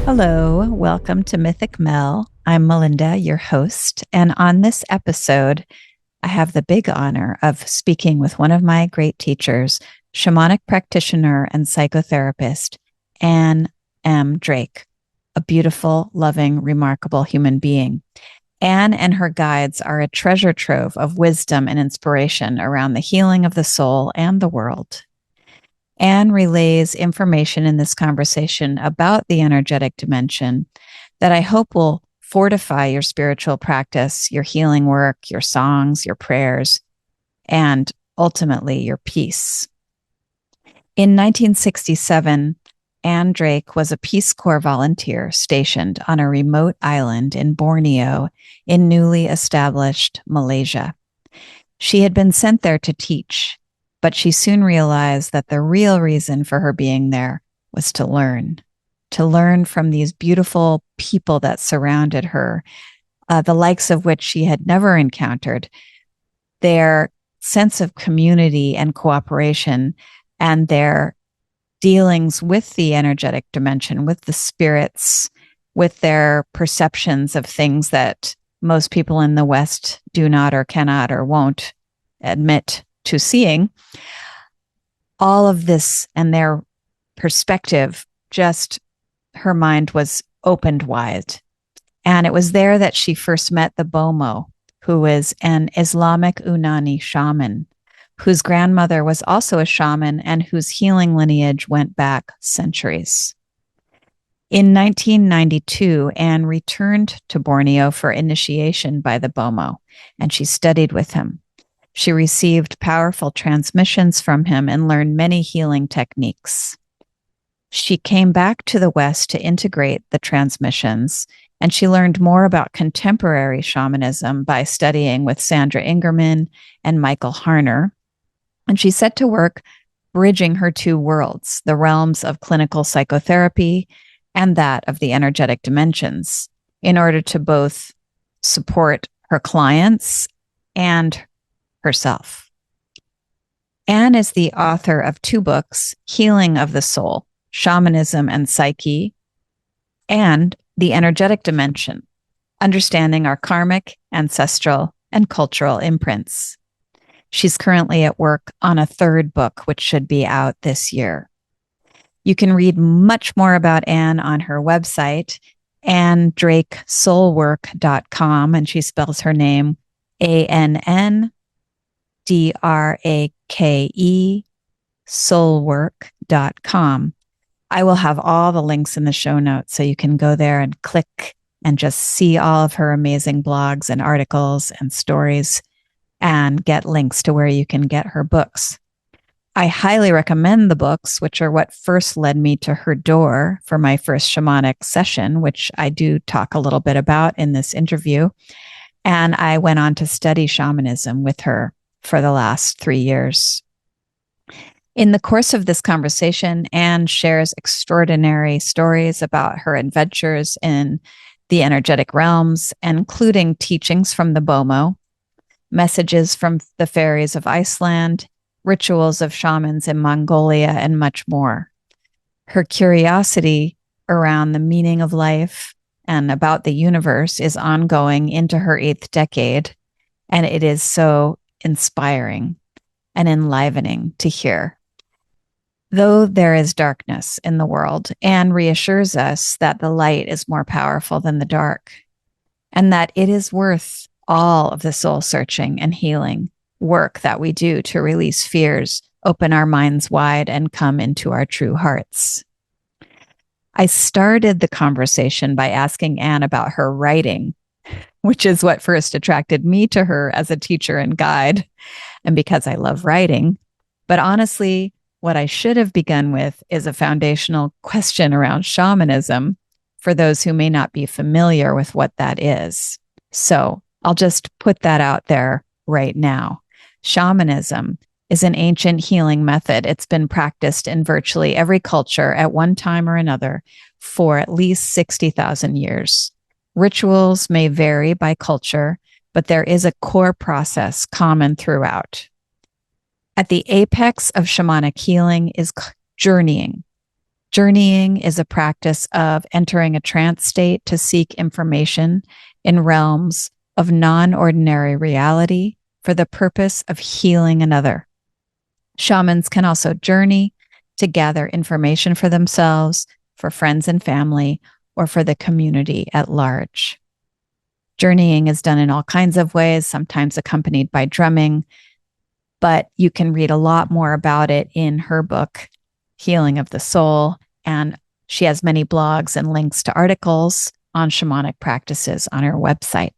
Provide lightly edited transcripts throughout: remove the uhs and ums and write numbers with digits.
Hello, welcome to Mythic Mel. I'm Melinda, your host, and on this episode, I have the big honor of speaking with one of my great teachers, shamanic practitioner and psychotherapist, Anne M. Drake, a beautiful, loving, remarkable human being. Anne and her guides are a treasure trove of wisdom and inspiration around the healing of the soul and the world. Anne relays information in this conversation about the energetic dimension that I hope will fortify your spiritual practice, your healing work, your songs, your prayers, and ultimately your peace. In 1967, Anne Drake was a Peacecorps volunteer stationed on a remote island in Borneo in newly established Malaysia. She had been sent there to teach, but she soon realized that the real reason for her being there was to learn from these beautiful people that surrounded her, the likes of which she had never encountered, their sense of community and cooperation, and their dealings with the energetic dimension, with the spirits, with their perceptions of things that most people in the West do not or cannot or won't admit to seeing. All of this and their perspective, just her mind was opened wide. And it was there that she first met the Bomoh, who is an Islamic Unani Shaman, whose grandmother was also a shaman and whose healing lineage went back centuries. In 1992, Anne returned to Borneo for initiation by the Bomoh, and she studied with him. She received powerful transmissions from him and learned many healing techniques. She came back to the West to integrate the transmissions, and she learned more about contemporary shamanism by studying with Sandra Ingerman and Michael Harner. And she set to work bridging her two worlds, the realms of clinical psychotherapy and that of the energetic dimensions, in order to both support her clients and herself. Anne is the author of two books, Healing of the Soul, Shamanism and Psyche, and The Energetic Dimension, Understanding Our Karmic, Ancestral, and Cultural Imprints. She's currently at work on a third book, which should be out this year. You can read much more about Anne on her website, AnnDrakeSoulwork.com, and she spells her name ANNDRAKE, soulwork.com. I will have all the links in the show notes so you can go there and click and just see all of her amazing blogs and articles and stories and get links to where you can get her books. I highly recommend the books, which are what first led me to her door for my first shamanic session, which I do talk a little bit about in this interview. And I went on to study shamanism with her for the last 3 years. In the course of this conversation, Anne shares extraordinary stories about her adventures in the energetic realms, including teachings from the Bomoh, messages from the fairies of Iceland, rituals of shamans in Mongolia, and much more. Her curiosity around the meaning of life and about the universe is ongoing into her 8th decade, and it is so inspiring and enlivening to hear. Though there is darkness in the world, Anne reassures us that the light is more powerful than the dark, and that it is worth all of the soul searching and healing work that we do to release fears, open our minds wide, and come into our true hearts. I started the conversation by asking Anne about her writing, which is what first attracted me to her as a teacher and guide, and because I love writing. But honestly, what I should have begun with is a foundational question around shamanism for those who may not be familiar with what that is. So I'll just put that out there right now. Shamanism is an ancient healing method. It's been practiced in virtually every culture at one time or another for at least 60,000 years. Rituals may vary by culture, but there is a core process common throughout. At the apex of shamanic healing is journeying, Journeying is a practice of entering a trance state to seek information in realms of non ordinary reality for the purpose of healing another. Shamans can also journey to gather information for themselves, for friends and family, or for the community at large. Journeying is done in all kinds of ways, sometimes accompanied by drumming, but you can read a lot more about it in her book, Healing of the Soul. And she has many blogs and links to articles on shamanic practices on her website.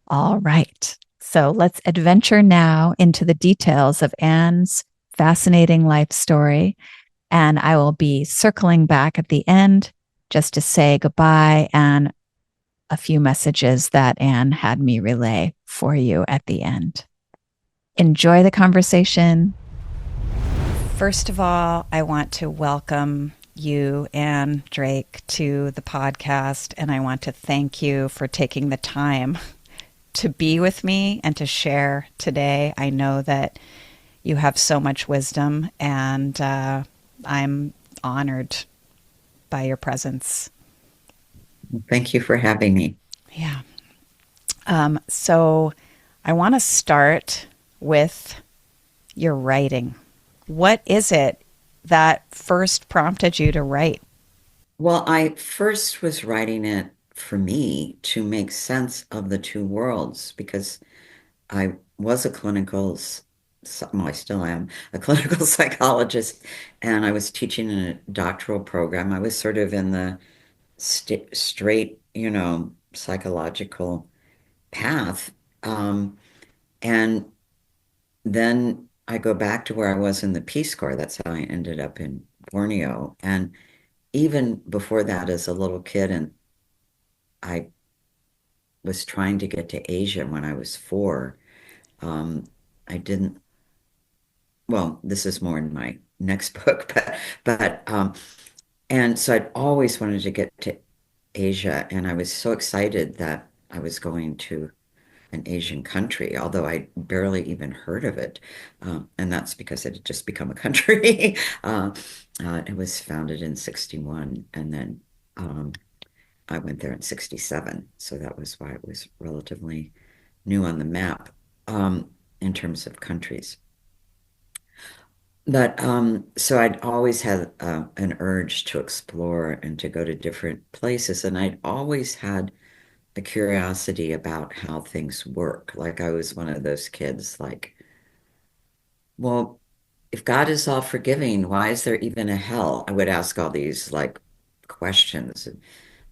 All right. So let's adventure now into the details of Anne's fascinating life story. And I will be circling back at the end just to say goodbye and a few messages that Anne had me relay for you at the end. Enjoy the conversation. First of all, I want to welcome you, Anne Drake, to the podcast. And I want to thank you for taking the time to be with me and to share today. I know that you have so much wisdom, and I'm honored by your presence. Thank you for having me. Yeah. So I want to start with your writing. What is it that first prompted you to write? Well, I first was writing it for me to make sense of the two worlds because I was a well, I still am a clinical psychologist, and I was teaching in a doctoral program. I was sort of in the straight, psychological path. And then I go back to where I was in the Peace Corps. That's how I ended up in Borneo. And even before that, as a little kid, and I was trying to get to Asia when I was 4. Um, I didn't, well, this is more in my next book, but and so I'd always wanted to get to Asia, and I was so excited that I was going to an Asian country, although I barely even heard of it. And that's because it had just become a country. It was founded in 61, and then I went there in 67. So that was why it was relatively new on the map in terms of countries. But so I'd always had an urge to explore and to go to different places. And I'd always had a curiosity about how things work. Like I was one of those kids, like, well, if God is all forgiving, why is there even a hell? I would ask all these like questions, and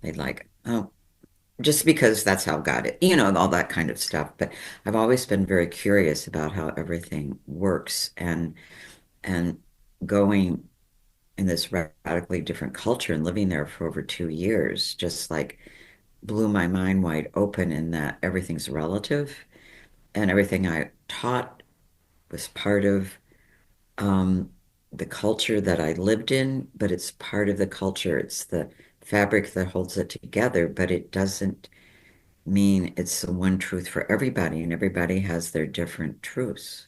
they'd like, oh, just because that's how God is, all that kind of stuff. But I've always been very curious about how everything works, and going in this radically different culture and living there for over 2 years, just like blew my mind wide open in that everything's relative, and everything I taught was part of um, the culture that I lived in, but it's part of the culture. It's the fabric that holds it together, but it doesn't mean it's the one truth for everybody, and everybody has their different truths.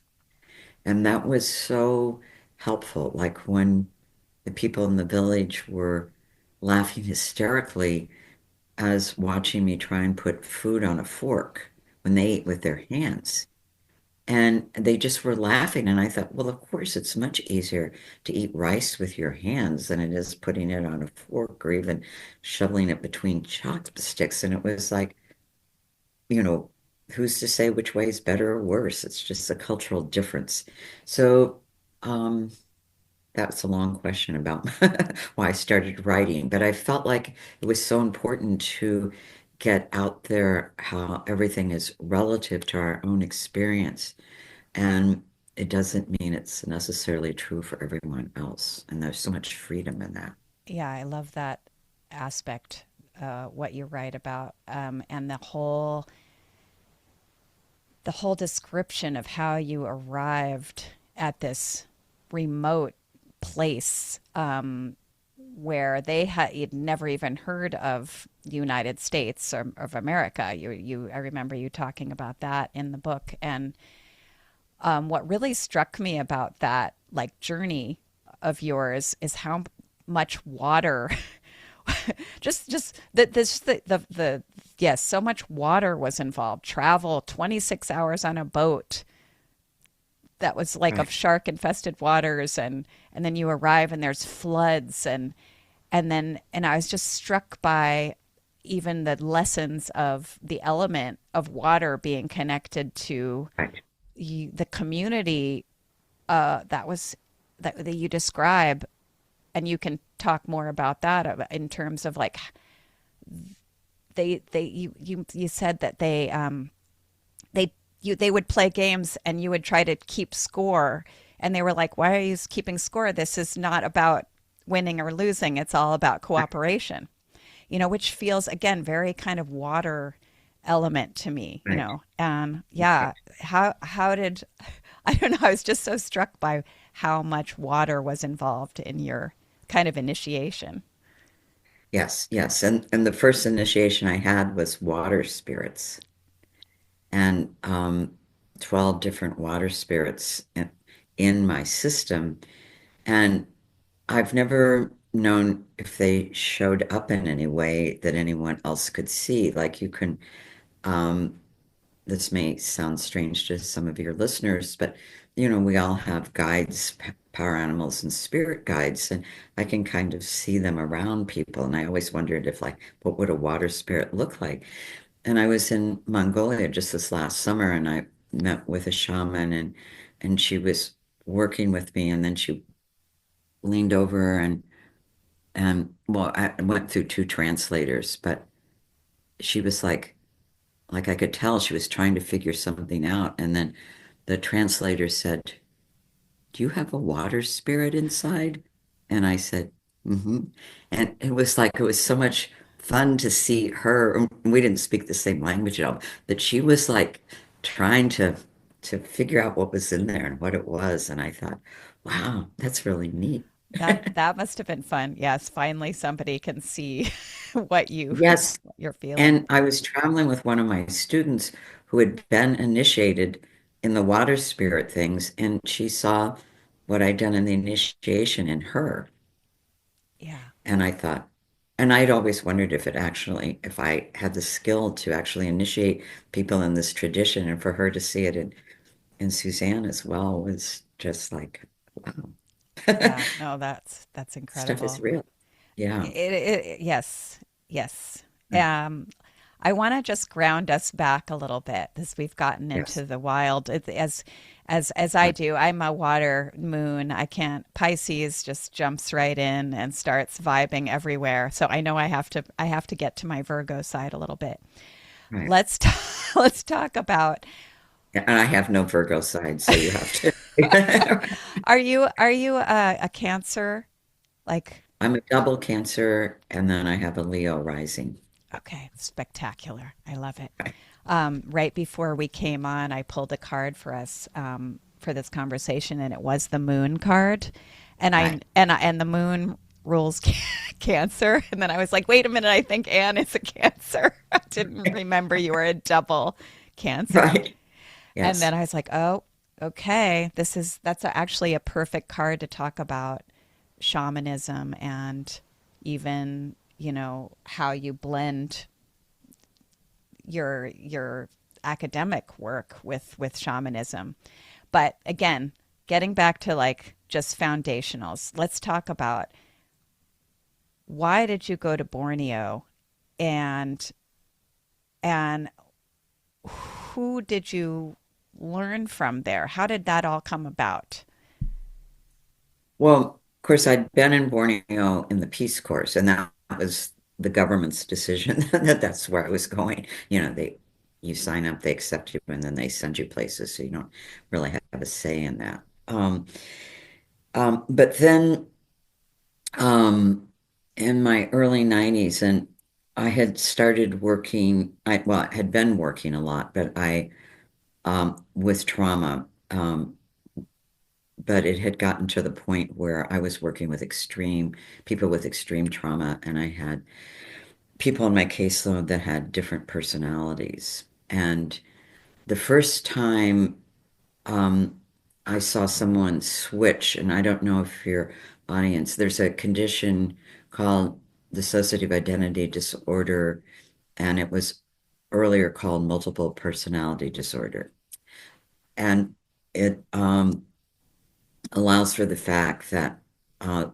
And that was so helpful. Like when the people in the village were laughing hysterically as watching me try and put food on a fork when they ate with their hands. And they just were laughing. And I thought, well, of course, it's much easier to eat rice with your hands than it is putting it on a fork or even shoveling it between chopsticks. And it was like, you know, who's to say which way is better or worse? It's just a cultural difference. So, that's a long question about why I started writing, but I felt like it was so important to get out there how everything is relative to our own experience. And it doesn't mean it's necessarily true for everyone else. And there's so much freedom in that. Yeah, I love that aspect, what you write about, and the whole description of how you arrived at this remote place, where they had you'd never even heard of the United States or of America. I remember you talking about that in the book, and what really struck me about that like journey of yours is how much water just that this the yes, so much water was involved. Travel 26 hours on a boat that was like of Right. shark infested waters, and then you arrive and there's floods, and I was just struck by even the lessons of the element of water being connected to Right. the community that was that you describe, and you can talk more about that in terms of like you said that they they would play games and you would try to keep score, and they were like, why are you keeping score? This is not about winning or losing, it's all about cooperation, which feels again very kind of water element to me, Right. and Right. yeah, how did I don't know, I was just so struck by how much water was involved in your kind of initiation. Yes, yes. And the first initiation I had was water spirits and 12 different water spirits in my system. And I've never known if they showed up in any way that anyone else could see. Like you can, um, this may sound strange to some of your listeners, but we all have guides, power animals, and spirit guides, and I can kind of see them around people. And I always wondered if, like, what would a water spirit look like? And I was in Mongolia just this last summer, and I met with a shaman, and she was working with me, and then she leaned over and well, I went through two translators, but she was like I could tell she was trying to figure something out. And then the translator said, "Do you have a water spirit inside?" And I said, "Mm-hmm." And it was like it was so much fun to see her. We didn't speak the same language at all, but she was like trying to figure out what was in there and what it was. And I thought, wow, that's really neat. That must have been fun. Yes, finally somebody can see what Yes. what you're feeling. And I was traveling with one of my students who had been initiated in the water spirit things, and she saw what I'd done in the initiation in her. Yeah. And I thought, and I'd always wondered if I had the skill to actually initiate people in this tradition, and for her to see it in Suzanne as well was just like, wow, Yeah, no, that's stuff is incredible. real. Yeah. Yes, yes. I want to just ground us back a little bit as we've gotten into Yes. the wild. As I do, I'm a water moon. I can't. Pisces just jumps right in and starts vibing everywhere. So I know I have to get to my Virgo side a little bit. Right. Let's let's talk about. And I have no Virgo side, so you have to. Are you a Cancer? Like, I'm a double Cancer, and then I have a Leo rising. okay, spectacular. I love it. Right. Right before we came on, I pulled a card for us for this conversation, and it was the Moon card, Right. and the Moon rules Cancer. And then I was like, wait a minute, I think Anne is a Cancer. I didn't remember you were a double Cancer. Right. And Yes. then I was like, oh, okay, that's actually a perfect card to talk about shamanism and even how you blend your academic work with shamanism. But again, getting back to like just foundationals, let's talk about why did you go to Borneo, and and who did you learn from there? How did that all come about? Well, of course, I'd been in Borneo in the Peace Corps, and that was the government's decision that that's where I was going. You sign up, they accept you, and then they send you places, so you don't really have a say in that. But then um, in my early 90s, and I had started working, I had been working a lot, but I with trauma. But it had gotten to the point where I was working with extreme people with extreme trauma, and I had people in my caseload that had different personalities. And the first time, um, I saw someone switch, and I don't know if your audience, there's a condition called dissociative identity disorder, and it was earlier called multiple personality disorder. And it allows for the fact that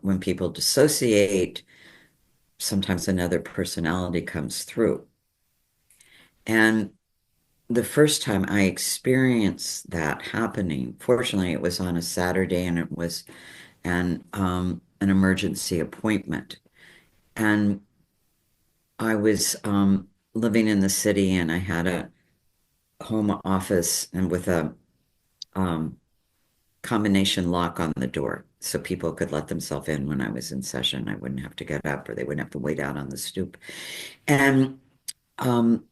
when people dissociate, sometimes another personality comes through. And the first time I experienced that happening, fortunately, it was on a Saturday and it was an emergency appointment. And I was living in the city and I had a home office and with a um, combination lock on the door so people could let themselves in when I was in session. I wouldn't have to get up or they wouldn't have to wait out on the stoop. And um,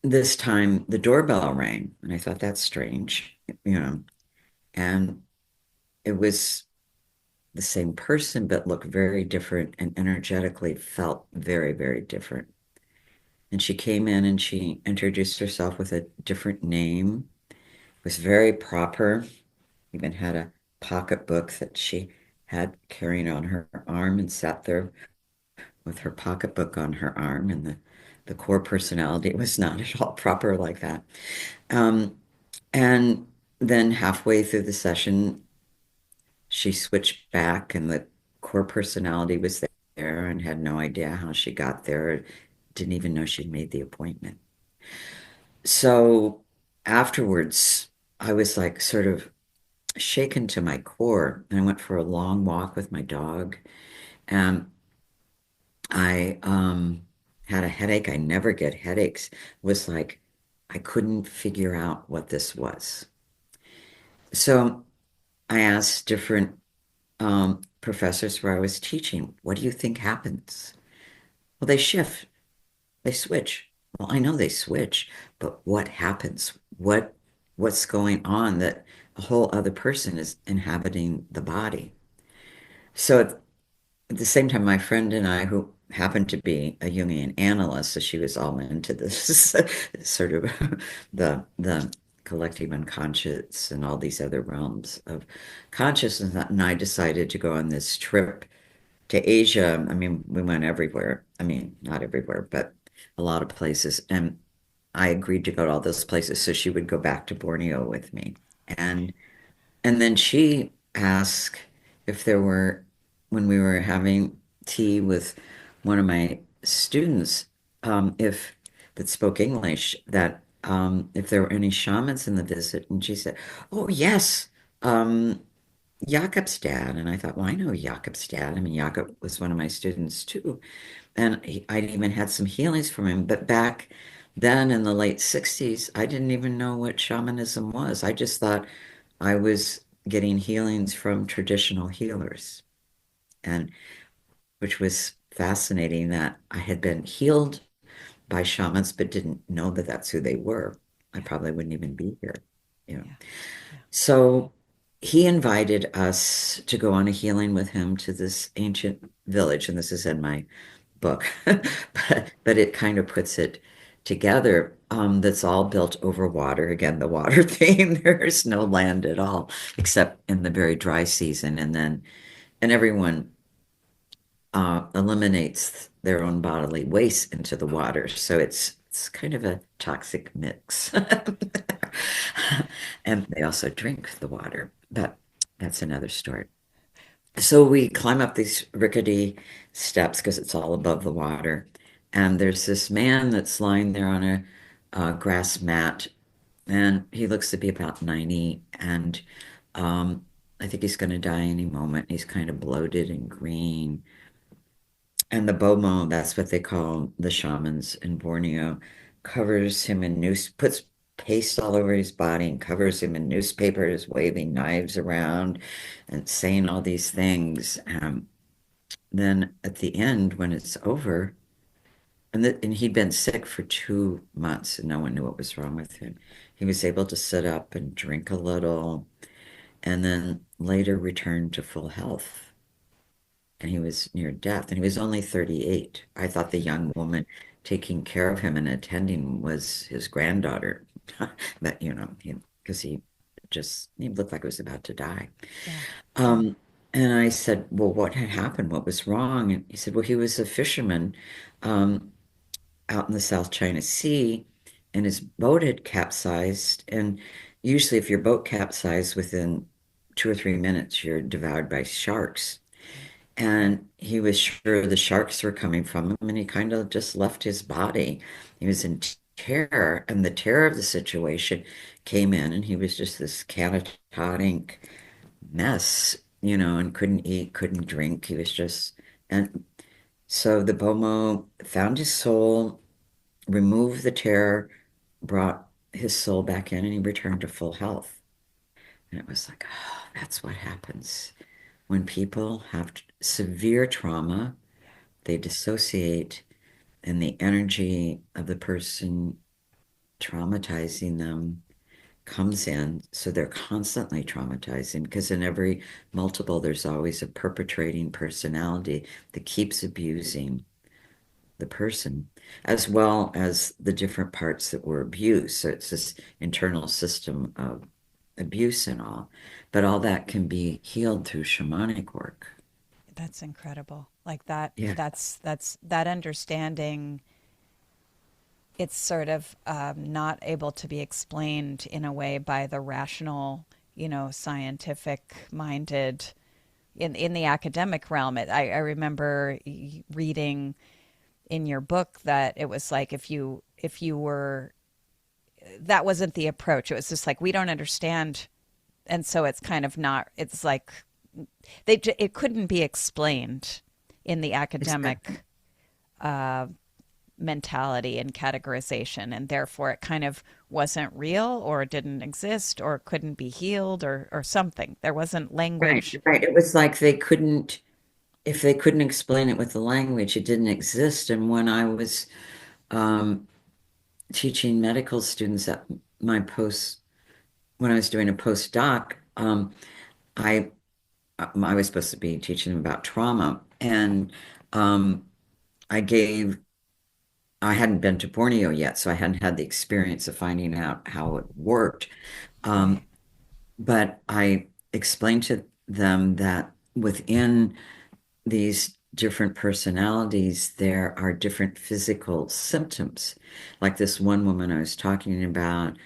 this time the doorbell rang and I thought that's strange, you know, and it was the same person but looked very different and energetically felt very, very different. And she came in and she introduced herself with a different name, was very proper, even had a pocketbook that she had carrying on her arm and sat there with her pocketbook on her arm. And the core personality was not at all proper like that. Um, and then halfway through the session, she switched back and the core personality was there and had no idea how she got there. Didn't even know she'd made the appointment. So afterwards, I was like sort of shaken to my core. And I went for a long walk with my dog. And I had a headache. I never get headaches. It was like I couldn't figure out what this was. So I asked different professors where I was teaching, what do you think happens? Well, they shift, they switch. Well, I know they switch, but what happens? What's going on that a whole other person is inhabiting the body? So at the same time, my friend and I, who happened to be a Jungian analyst, so she was all into this sort of the collective unconscious and all these other realms of consciousness. And I decided to go on this trip to Asia. I mean, we went everywhere. I mean, not everywhere, but a lot of places. And I agreed to go to all those places so she would go back to Borneo with me. And and then she asked if there were, when we were having tea with one of my students, if that spoke English, that if there were any shamans in the visit. And she said, "Oh yes, um, Jakob's dad." And I thought, well, I know Jakob's dad. I mean, Jakob was one of my students too, and I'd even had some healings from him. But back then in the late 60s, I didn't even know what shamanism was. I just thought I was getting healings from traditional healers, and which was fascinating that I had been healed by shamans, but didn't know that that's who they were. I Yeah. probably wouldn't even be here, you know. Yeah. Yeah. So he invited us to go on a healing with him to this ancient village, and this is in my book, but it kind of puts it together. That's all built over water. Again, the water theme. There's no land at all, except in the very dry season, and everyone eliminates their own bodily waste into the water. So it's kind of a toxic mix. And they also drink the water, but that's another story. So we climb up these rickety steps because it's all above the water. And there's this man that's lying there on a grass mat, and he looks to be about 90. And I think he's going to die any moment. He's kind of bloated and green. And the Bomoh, that's what they call the shamans in Borneo, covers him in puts paste all over his body and covers him in newspapers, waving knives around and saying all these things. Then at the end, when it's over, and he'd been sick for 2 months and no one knew what was wrong with him. He was able to sit up and drink a little and then later return to full health. And he was near death, and he was only 38. I thought the young woman taking care of him and attending was his granddaughter, but because he just, he looked like he was about to die. Yeah. Um, and I said, well, what had happened? What was wrong? And he said, well, he was a fisherman um, out in the South China Sea, and his boat had capsized. And usually, if your boat capsized within 2 or 3 minutes, you're devoured by sharks. Right. And he was sure the sharks were coming from him, and he kind of just left his body. He was in terror, and the terror of the situation came in, and he was just this catatonic mess, and couldn't eat, couldn't drink. He was just, and so the Bomoh found his soul, removed the terror, brought his soul back in, and he returned to full health. And it was like, oh, that's what happens when people have severe trauma. Yeah. They dissociate, and the energy of the person traumatizing them comes in. So they're constantly traumatizing because in every multiple, there's always a perpetrating personality that keeps abusing the person, as well as the different parts that were abused. So it's this internal system of abuse and all. But all that can be healed through shamanic work. That's incredible. Like that, Yeah. that's that understanding. It's sort of not able to be explained in a way by the rational, scientific minded in the academic realm. I remember reading in your book that it was like if you were that wasn't the approach. It was just like we don't understand, and so it's kind of not. It's like it couldn't be explained in the Exactly. academic uh, mentality and categorization, and therefore it kind of wasn't real or didn't exist or couldn't be healed or something. There wasn't Right, language. right. It was like they couldn't, if they couldn't explain it with the language, it didn't exist. And when I was um, teaching medical students at my post, when I was doing a postdoc, I I was supposed to be teaching them about trauma, and um, I gave I hadn't been to Borneo yet, so I hadn't had the experience of finding out how it worked. Right, Um, but I explained to them that within these different personalities, there are different physical symptoms. Like this one woman I was talking about,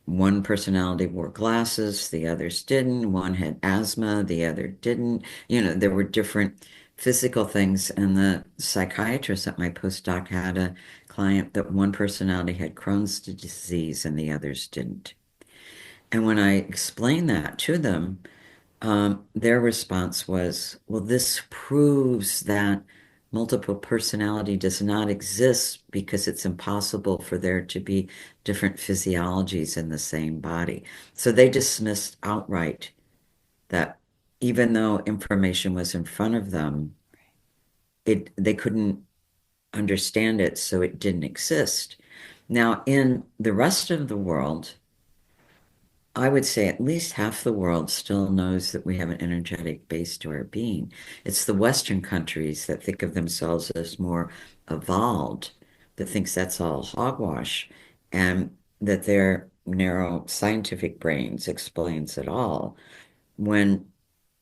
one personality wore glasses, the others didn't. One had asthma, the other didn't. There were different physical things. And the psychiatrist at my postdoc had a client that one personality had Crohn's disease and the others didn't. And when I explained that to them, their response was, well, this proves that multiple personality does not exist because it's impossible for there to be different physiologies in the same body. So they dismissed outright that even though information was in front of them, they couldn't understand it, so it didn't exist. Now, in the rest of the world, I would say at least half the world still knows that we have an energetic base to our being. It's the Western countries that think of themselves as more evolved, that thinks that's all hogwash, and that their narrow scientific brains explains it all, when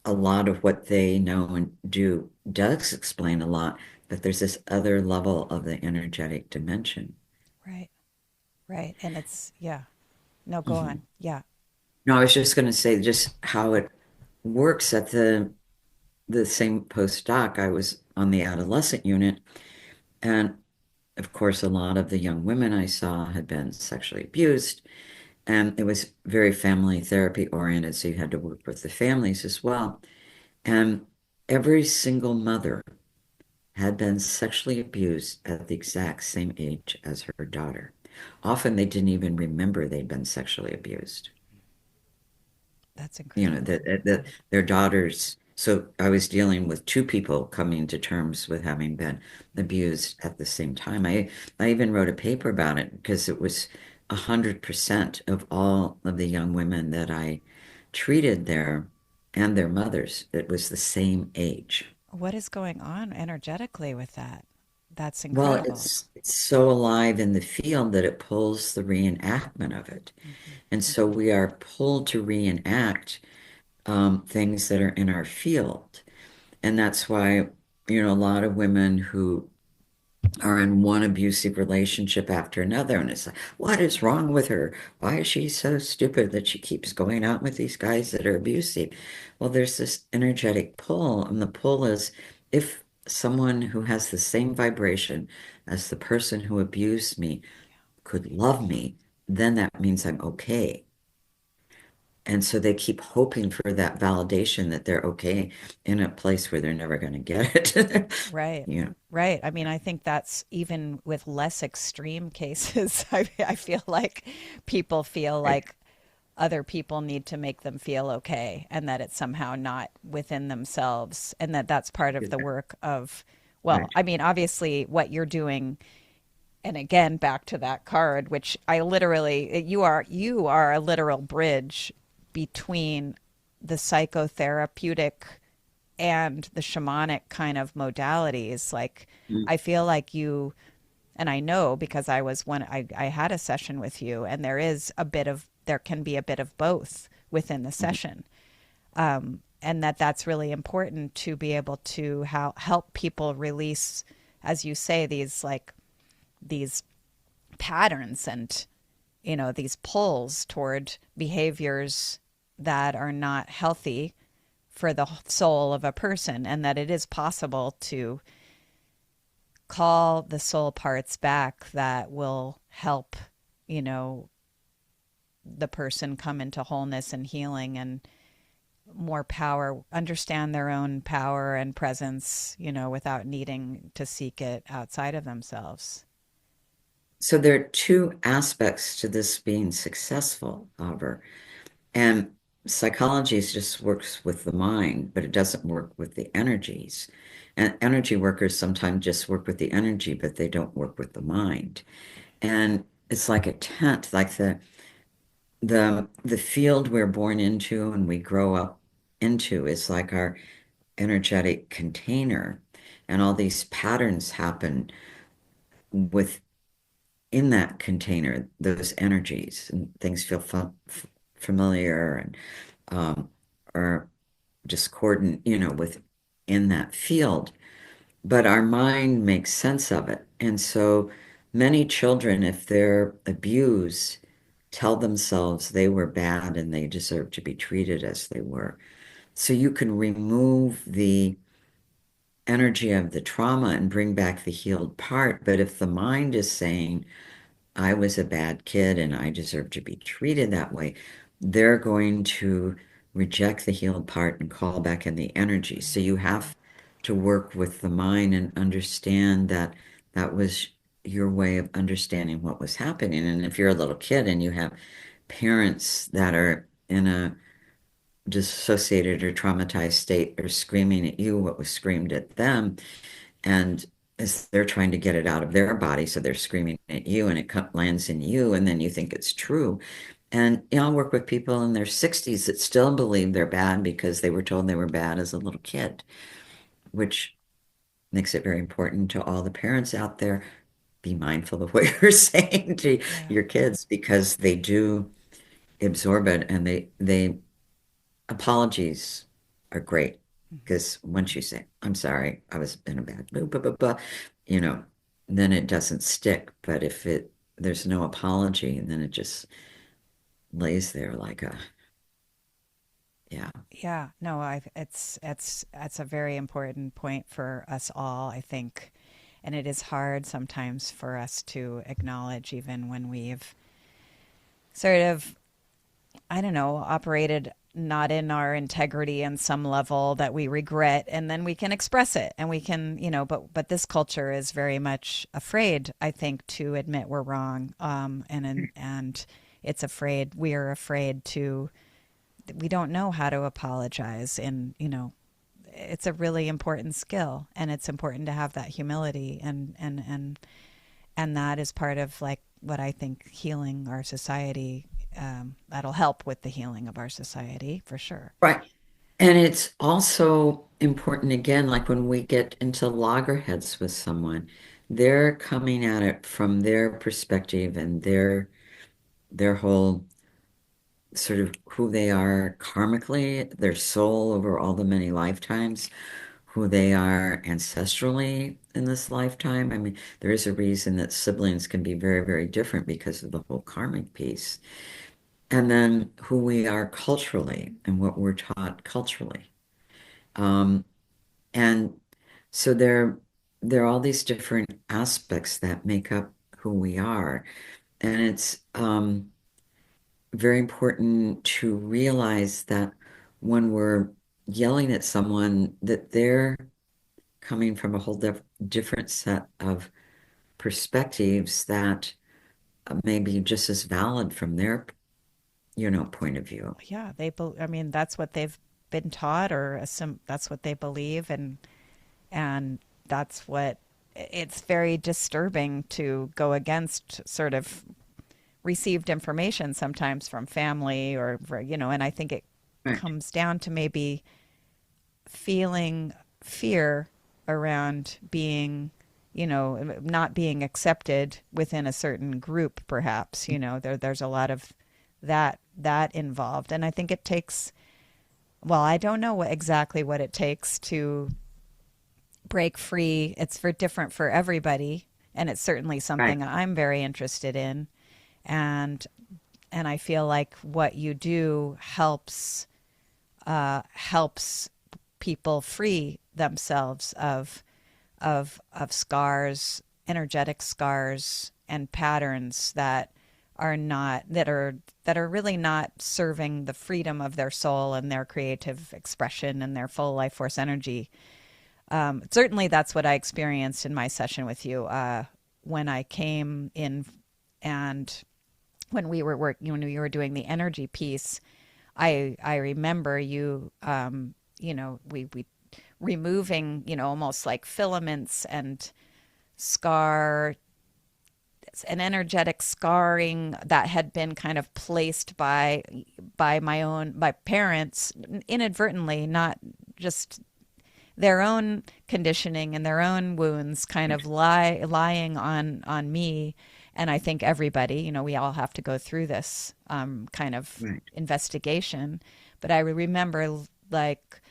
a lot of what they know and do does explain a lot, but there's this other level of the energetic dimension. right, right. And it's, yeah. No, go Mhm. on. Yeah. No, I was just going to say just how it works at the same postdoc. I was on the adolescent unit, and of course, a lot of the young women I saw had been sexually abused, and it was very family therapy oriented, so you had to work with the families as well. And every single mother had been sexually abused at the exact same age as her daughter. Often they didn't even remember they'd been sexually abused. That's That incredible. their daughters. So I was dealing with two people coming to terms with having been abused at the same time. I even wrote a paper about it because it was 100% of all of the young women that I treated there and their mothers. It was the same age. What is going on energetically with that? That's Well, incredible. it's so alive in the field that it pulls the reenactment of it. Hmm. And so we are pulled to reenact things that are in our field. And that's why, a lot of women who are in one abusive relationship after another, and it's like, what is wrong with her? Why is she so stupid that she keeps going out with these guys that are abusive? Well, there's this energetic pull, and the pull is if someone who has the same vibration as the person who abused me could love me, then that means I'm okay. And so they keep hoping for that validation that they're okay in a place where they're never going to get it. Right. Yeah. Right. I mean, I think that's even with less extreme cases. I feel like people feel Right. like other people need to make them feel okay and that it's somehow not within themselves and that that's part of the work of, well, Right. I mean, obviously what you're doing. And again, back to that card, which I literally, you are a literal bridge between the psychotherapeutic and the shamanic kind of modalities. Like, Mm. I feel like you, and I know because I had a session with you, and there can be a bit of both within the Mm. session. And that's really important to be able to help people release, as you say, these patterns and these pulls toward behaviors that are not healthy for the soul of a person, and that it is possible to call the soul parts back that will help you know the person come into wholeness and healing and more power, understand their own power and presence, without needing to seek it outside of themselves. So there are two aspects to this being successful, Oliver. And psychology just works with the mind, but it doesn't work with the energies. And energy workers sometimes just work with the energy, but they don't work with the mind. And it's like a tent, like the field we're born into and we grow up into is like our energetic container. And all these patterns happen within that container, those energies, and things feel familiar and or discordant, within that field. But our mind makes sense of it. And so many children, if they're abused, tell themselves they were bad and they deserve to be treated as they were. So you can remove the energy of the trauma and bring back the healed part. But if the mind is saying, I was a bad kid and I deserve to be treated that way, they're going to reject the healed part and call back in the energy. So you have to work with the mind and understand that that was your way of understanding what was happening. And if you're a little kid and you have parents that are in a dissociated or traumatized state or screaming at you what was screamed at them, and as they're trying to get it out of their body, so they're screaming at you and it lands in you, and then you think it's true. And I'll work with people in their 60s that still believe they're bad because they were told they were bad as a little kid, which makes it very important to all the parents out there. Be mindful of what you're saying to Yeah. your kids because they do absorb it, and they apologies are great Mm-hmm. because once you say, I'm sorry, I was in a bad mood, blah, blah, blah, you know, then it doesn't stick. But if there's no apology, and then it just lays there like yeah. Yeah, no, it's a very important point for us all, I think, and it is hard sometimes for us to acknowledge, even when we've sort of, I don't know, operated not in our integrity in some level that we regret, and then we can express it, and we can, but this culture is very much afraid, I think, to admit we're wrong, and it's afraid we are afraid to we don't know how to apologize and it's a really important skill and it's important to have that humility and that is part of like what I think healing our society, that'll help with the healing of our society for sure. Right. And it's also important, again, like when we get into loggerheads with someone, they're coming at it from their perspective and their whole sort of who they are karmically, their soul over all the many lifetimes, who they are ancestrally in this lifetime. I mean, there is a reason that siblings can be very, very different because of the whole karmic piece. And then who we are culturally and what we're taught culturally. Um, and so there are all these different aspects that make up who we are. And it's very important to realize that when we're yelling at someone, that they're coming from a whole different set of perspectives that may be just as valid from their, point of view. Yeah, I mean, that's what they've been taught, or that's what they believe, and that's what it's very disturbing to go against sort of received information sometimes from family or and I think it Right, comes down to maybe feeling fear around being not being accepted within a certain group, perhaps. There's a lot of that involved, and I think it takes, well, I don't know exactly what it takes to break free. It's for different for everybody, and it's certainly right. something I'm very interested in. and and I feel like what you do helps people free themselves of scars, energetic scars and patterns that are really not serving the freedom of their soul and their creative expression and their full life force energy. Certainly, that's what I experienced in my session with you when I came in, and when we were doing the energy piece. I remember you, we removing, almost like filaments and scar, an energetic scarring that had been kind of placed by parents inadvertently, not just their own conditioning and their own wounds kind of lying on me. And I think everybody, we all have to go through this kind of Right. investigation. But I remember, like,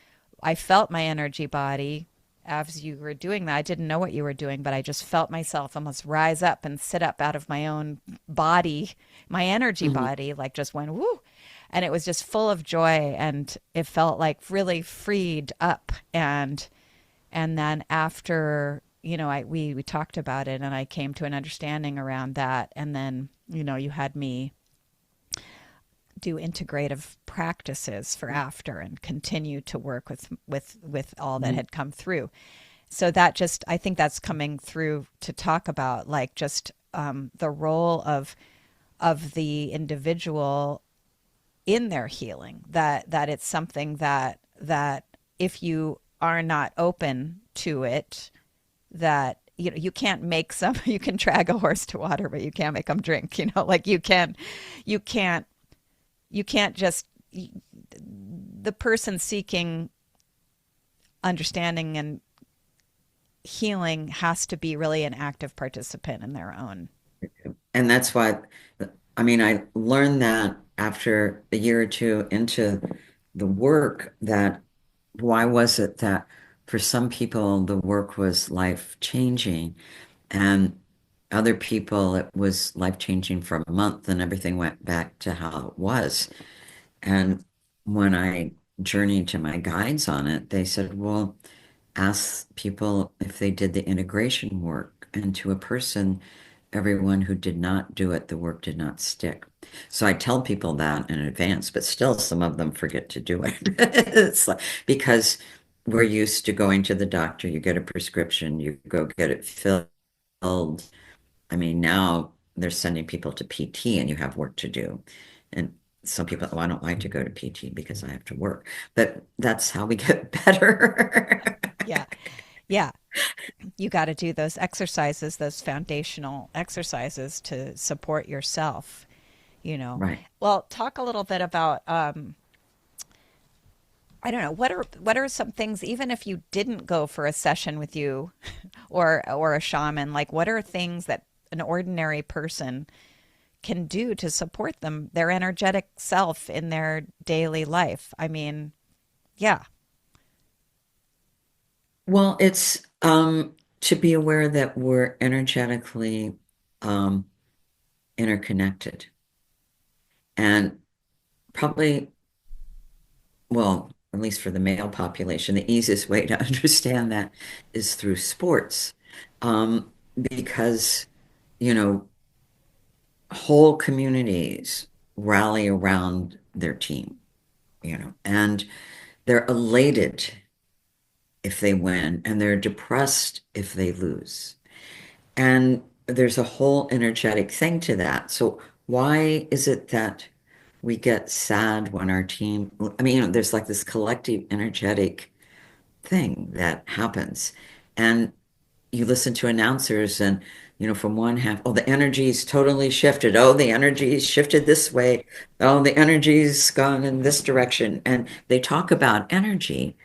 I felt my energy body as you were doing that. I didn't know what you were doing, but I just felt myself almost rise up and sit up out of my own body, my energy Mhm. body, like just went woo. And it was just full of joy, and it felt like really freed up. And then after, we talked about it, and I came to an understanding around that. And then, you had me do integrative practices for after and continue to work with all that Mhm. had come through. So that just, I think that's coming through to talk about, like, just the role of the individual in their healing, that it's something that if you are not open to it, that you can't make some you can drag a horse to water, but you can't make them drink. Like, you can't you can't just the person seeking understanding and healing has to be really an active participant in their own. And that's why, I mean, I learned that after a year or two into the work that why was it that for some people the work was life changing and other people it was life changing for a month and everything went back to how it was. And when I journeyed to my guides on it, they said, well, ask people if they did the integration work. And to a person, everyone who did not do it, the work did not stick. So I tell people that in advance, but still some of them forget to do it. It's like, because we're used to going to the doctor, you get a prescription, you go get it filled. I mean, now they're sending people to PT and you have work to do. And some people, oh, I don't like to go to PT because I have to work. But that's how we get better. Yeah. Yeah. You got to do those exercises, those foundational exercises to support yourself. Right. Well, talk a little bit about I don't know, what are some things, even if you didn't go for a session with you or a shaman, like what are things that an ordinary person can do to support their energetic self in their daily life? I mean, yeah. Well, it's to be aware that we're energetically um, interconnected. And probably, well, at least for the male population, the easiest way to understand that is through sports. Because, you know, whole communities rally around their team, and they're elated if they win, and they're depressed if they lose. And there's a whole energetic thing to that. So why is it that we get sad when our team, I mean, there's like this collective energetic thing that happens. And you listen to announcers and, from one half, oh, the energy's totally shifted. Oh, the energy's shifted this way. Oh, the energy's gone in this direction. And they talk about energy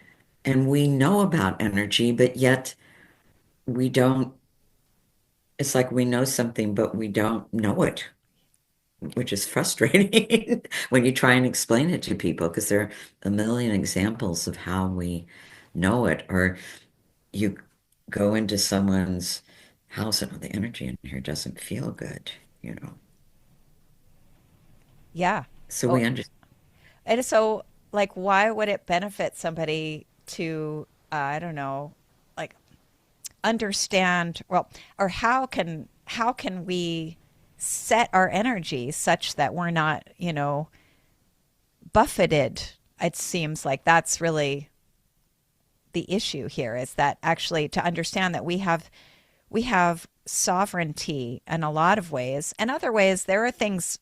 and we know about energy, but yet we don't, it's like we know something, but we don't know it, which is frustrating when you try and explain it to people because there are a million examples of how we know it. Or you go into someone's house and, oh, the energy in here doesn't feel good, you know. Yeah. So Oh, we understand. and so like why would it benefit somebody to I don't know, like understand, well, or how can we set our energy such that we're not, buffeted? It seems like that's really the issue here, is that actually to understand that we have sovereignty in a lot of ways, and other ways there are things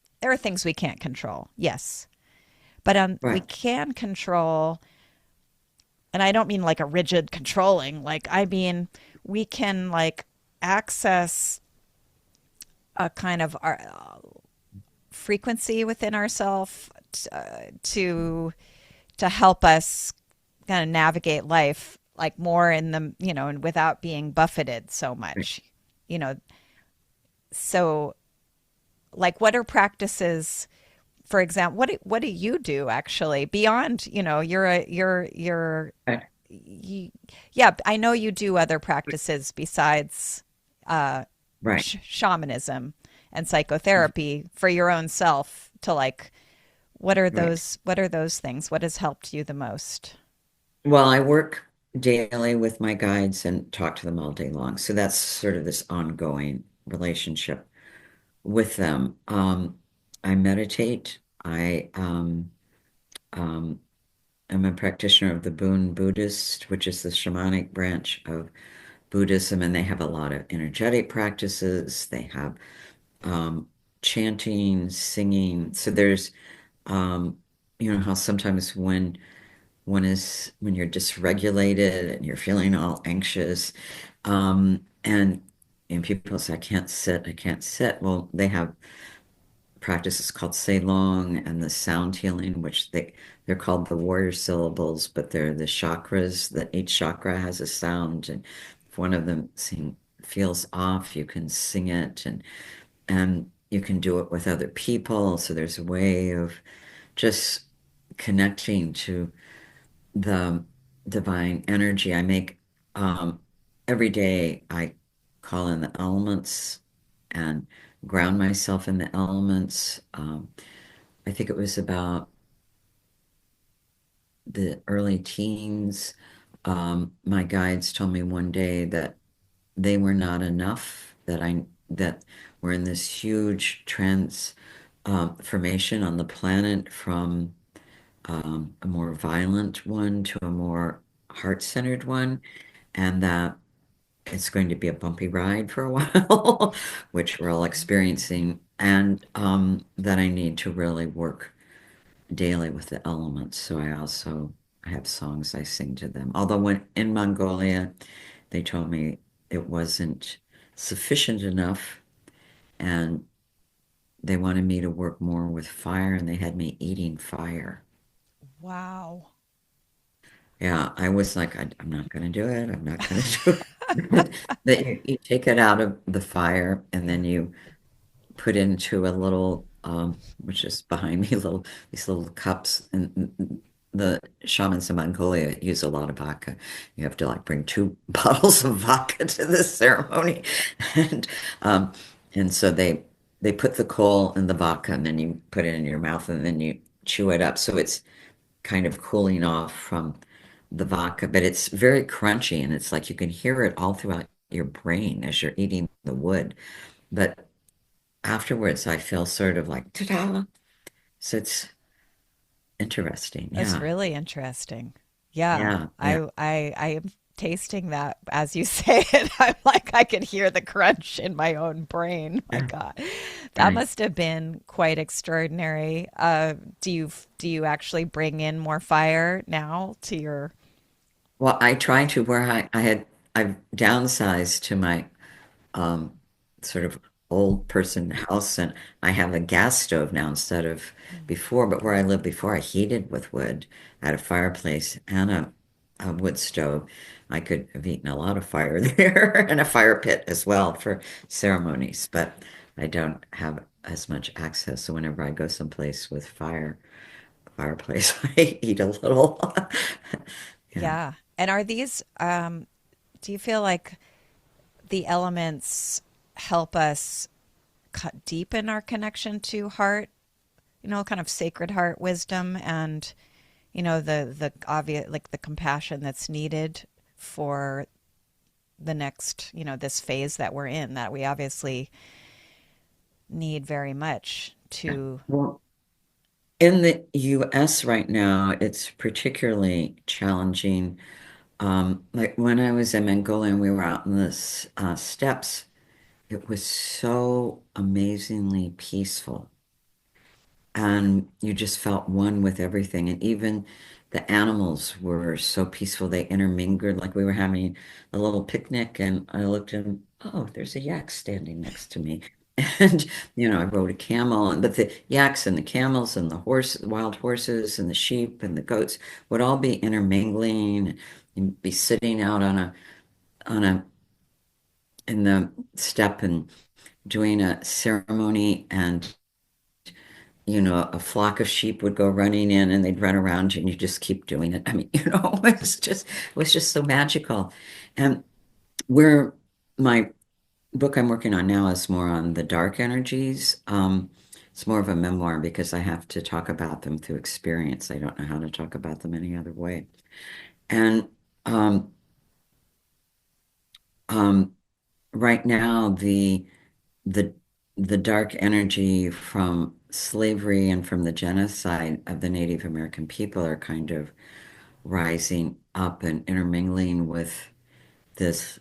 we can't control. Yes. But we Right. can control, and I don't mean like a rigid controlling, like I mean we can like access a kind of our frequency within ourselves to help us kind of navigate life like more in the, and without being buffeted so Right. much, you know. So like what are practices, for example, what do you do actually beyond, you're Right. you, yeah, I know you do other practices besides uh, Right. shamanism and psychotherapy for your own self, to like, what are Right. those things? What has helped you the most? Well, I work daily with my guides and talk to them all day long. So that's sort of this ongoing relationship with them. I meditate. Um, I'm a practitioner of the Boon Buddhist, which is the shamanic branch of Buddhism, and they have a lot of energetic practices. They have um, chanting, singing. So there's, um, how sometimes when you're dysregulated and you're feeling all anxious, and people say, I can't sit. Well, they have practices called Ceylon and the sound healing, which they're called the warrior syllables, but they're the chakras, that each chakra has a sound, and if one of them feels off, you can sing it, and you can do it with other people. So there's a way of just connecting to the divine energy. I make every day I call in the elements and ground myself in the elements. I think it was about the early teens. My guides told me one day that they were not enough, that we're in this huge transformation on the planet from a more violent one to a more heart-centered one, and that it's going to be a bumpy ride for a while, which we're all experiencing, and that I need to really work daily with the elements. So I have songs I sing to them. Although when in Mongolia, they told me it wasn't sufficient enough, and they wanted me to work more with fire, and they had me eating fire. Wow. Yeah, I was like, I'm not going to do it. I'm not going to do it. That you take it out of the fire and Yeah. then you put into a little, which is behind me, little these little cups. And the shamans in Mongolia use a lot of vodka. You have to like bring two bottles of vodka to this ceremony, and um, and so they put the coal in the vodka and then you put it in your mouth and then you chew it up. So it's kind of cooling off from the vodka, but it's very crunchy and it's like you can hear it all throughout your brain as you're eating the wood. But afterwards, I feel sort of like, ta-da. So it's interesting. That's Yeah. really interesting. Yeah, Yeah. Yeah. I am tasting that as you say it. I'm like I could hear the crunch in my own brain. My Yeah. God, that Right. must have been quite extraordinary. Do you actually bring in more fire now to your? Well, I try to where I've downsized to my um, sort of old person house, and I have a gas stove now instead of before. But where I lived before, I heated with wood. I had a fireplace and a wood stove. I could have eaten a lot of fire there and a fire pit as well for ceremonies, but I don't have as much access. So whenever I go someplace with fireplace, I eat a little. Yeah. Yeah. And are these? Do you feel like the elements help us deepen our connection to heart? Kind of sacred heart wisdom and the obvious like the compassion that's needed for the next this phase that we're in that we obviously need very much to. Well, in the US right now, it's particularly challenging. Like when I was in Mongolia and we were out in the steppes, it was so amazingly peaceful. And you just felt one with everything. And even the animals were so peaceful. They intermingled, like we were having a little picnic, and I looked and oh, there's a yak standing next to me. And I rode a camel, and but the yaks and the camels and the wild horses and the sheep and the goats would all be intermingling and be sitting out on a in the steppe and doing a ceremony and a flock of sheep would go running in and they'd run around you and you just keep doing it. I mean, it was just so magical. And where my book I'm working on now is more on the dark energies. It's more of a memoir because I have to talk about them through experience. I don't know how to talk about them any other way. And um, um, right now, the the dark energy from slavery and from the genocide of the Native American people are kind of rising up and intermingling with this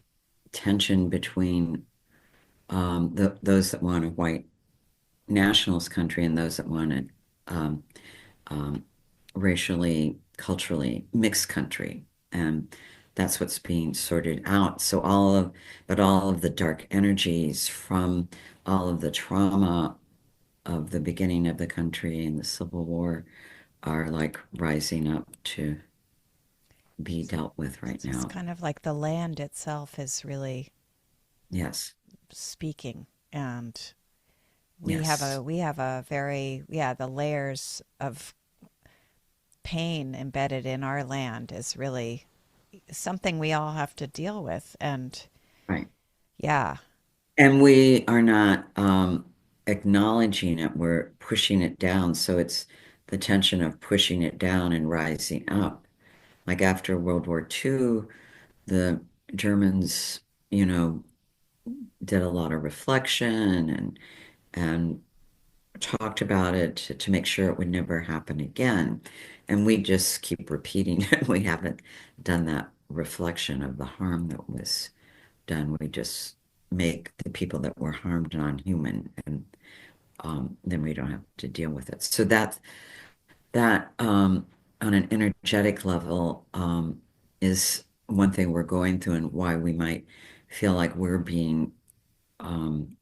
tension between those that want a white nationalist country and those that want a um, um, racially, culturally mixed country. And that's what's being sorted out. So all of the dark energies from all of the trauma of the beginning of the country and the Civil War are like rising up to be dealt with right So it's now. kind of like the land itself is really Yes, speaking and we have yes, a very the layers of pain embedded in our land is really something we all have to deal with and right. yeah. And we are not acknowledging it, we're pushing it down. So it's the tension of pushing it down and rising up. Like after World War II, the Germans, did a lot of reflection and talked about it to make sure it would never happen again. And we just keep repeating it. We haven't done that reflection of the harm that was done. We just make the people that were harmed non-human, and then we don't have to deal with it. So that on an energetic level is one thing we're going through, and why we might feel like we're being um,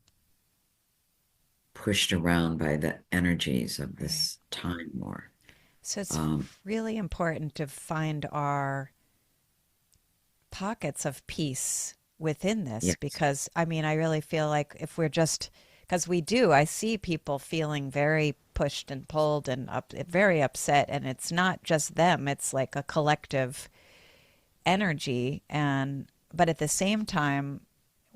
pushed around by the energies of Right. this time more. So it's Um, really important to find our pockets of peace within this yes, because I mean, I really feel like if we're just because we do, I see people feeling very pushed and pulled and very upset, and it's not just them, it's like a collective energy. And but at the same time,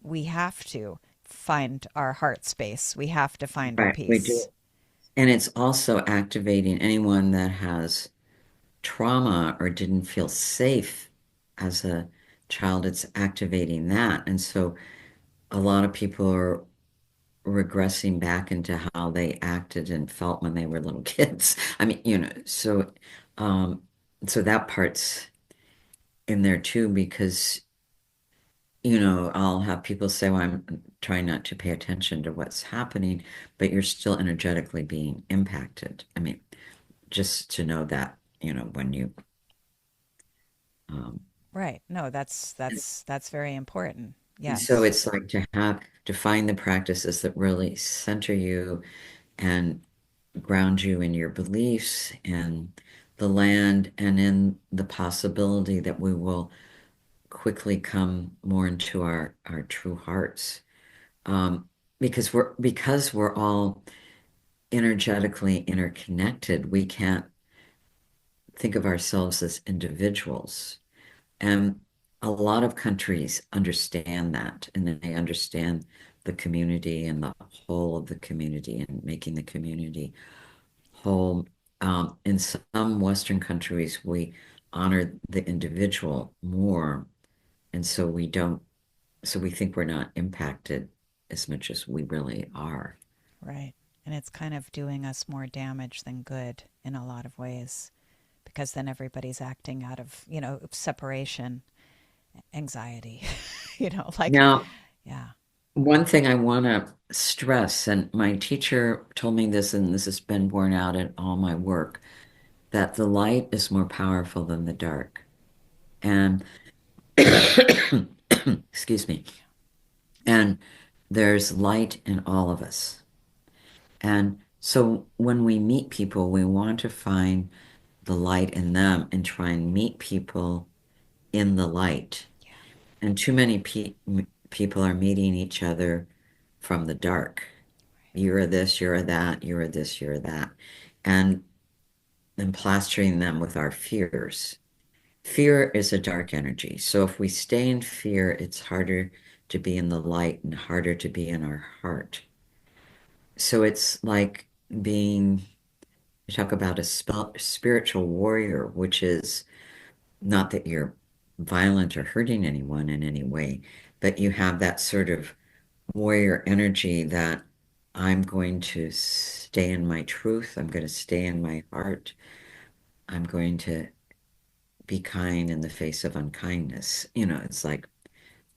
we have to find our heart space, we have to find our right, we do. peace. And it's also activating anyone that has trauma or didn't feel safe as a child. It's activating that. And so a lot of people are regressing back into how they acted and felt when they were little kids. I mean, um, so that part's in there too, because, I'll have people say, well, I'm trying not to pay attention to what's happening, but you're still energetically being impacted. I mean, just to know that, when you, um, Right. No, that's very important. and so Yes. it's like to find the practices that really center you and ground you in your beliefs and the land and in the possibility that we will quickly come more into our true hearts. Because we're all energetically interconnected, we can't think of ourselves as individuals. And a lot of countries understand that, and they understand the community and the whole of the community and making the community whole. In some Western countries, we honor the individual more, and so we think we're not impacted as much as we really are. Right. And it's kind of doing us more damage than good in a lot of ways because then everybody's acting out of, separation anxiety, like, Now, yeah. one thing I want to stress, and my teacher told me this, and this has been borne out in all my work, that the light is more powerful than the dark. And excuse me, and there's light in all of us. And so when we meet people, we want to find the light in them and try and meet people in the light. Yeah. And too many people are meeting each other from the dark. You're a this, you're a that, you're a this, you're a that. And then plastering them with our fears. Fear is a dark energy. So if we stay in fear, it's harder to be in the light and harder to be in our heart. So it's like being, you talk about a spiritual warrior, which is not that you're violent or hurting anyone in any way, but you have that sort of warrior energy that I'm going to stay in my truth. I'm going to stay in my heart. I'm going to be kind in the face of unkindness. It's like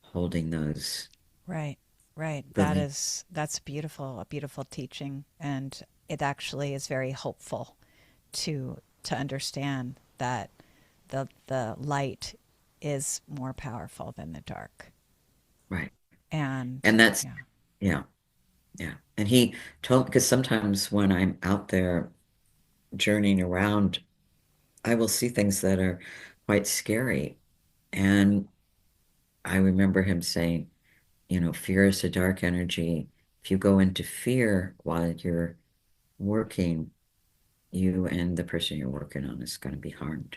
holding those Right. Right. feelings. That's beautiful, a beautiful teaching. And it actually is very hopeful to understand that the light is more powerful than the dark. Right. And And that's, yeah. yeah, yeah. And he told, because sometimes when I'm out there journeying around, I will see things that are quite scary. And I remember him saying, fear is a dark energy. If you go into fear while you're working, you and the person you're working on is going to be harmed.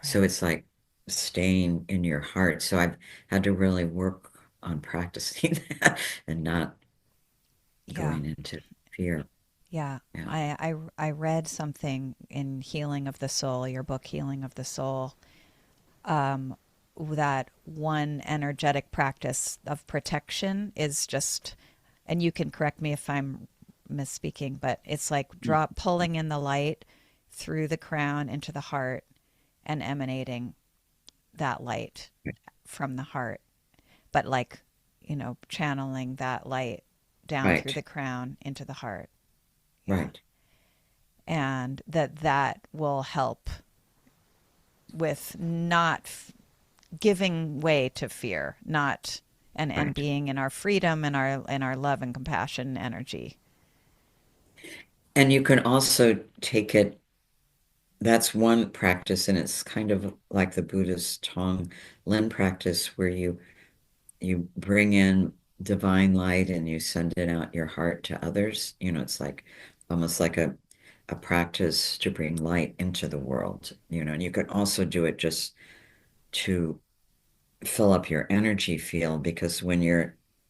So Right. it's like staying in your heart. So I've had to really work on practicing that and not Yeah. going into fear. Yeah. Yeah. I read something in Healing of the Soul, your book Healing of the Soul, um, that one energetic practice of protection is just, and you can correct me if I'm misspeaking, but it's like pulling in the light through the crown into the heart and emanating that light from the heart, but like, channeling that light down through Right. the crown into the heart. Yeah. Right. And that will help with not giving way to fear, not and Right. being in our freedom and our love and compassion energy. And you can also take it that's one practice, and it's kind of like the Buddhist Tong Lin practice where you bring in divine light and you send it out your heart to others. It's like almost like a practice to bring light into the world, and you could also do it just to fill up your energy field because when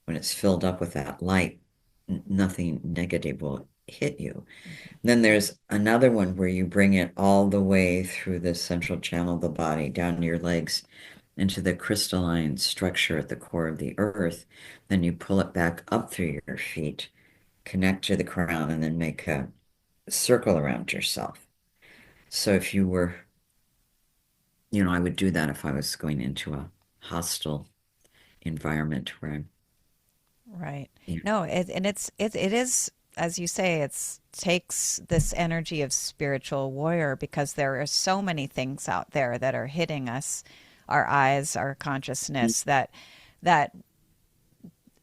it's filled up with that light, nothing negative will hit you. Mhm. Then there's another one where you bring it all the way through the central channel of the body, down your legs, into the crystalline structure at the core of the earth. Then you pull it back up through your feet, connect to the crown, and then make a circle around yourself. So if you were, I would do that if I was going into a hostile environment where I'm, Right. you No, and it is, as you say, it's takes this energy of spiritual warrior because there are so many things out there that are hitting us, our eyes, our know. consciousness that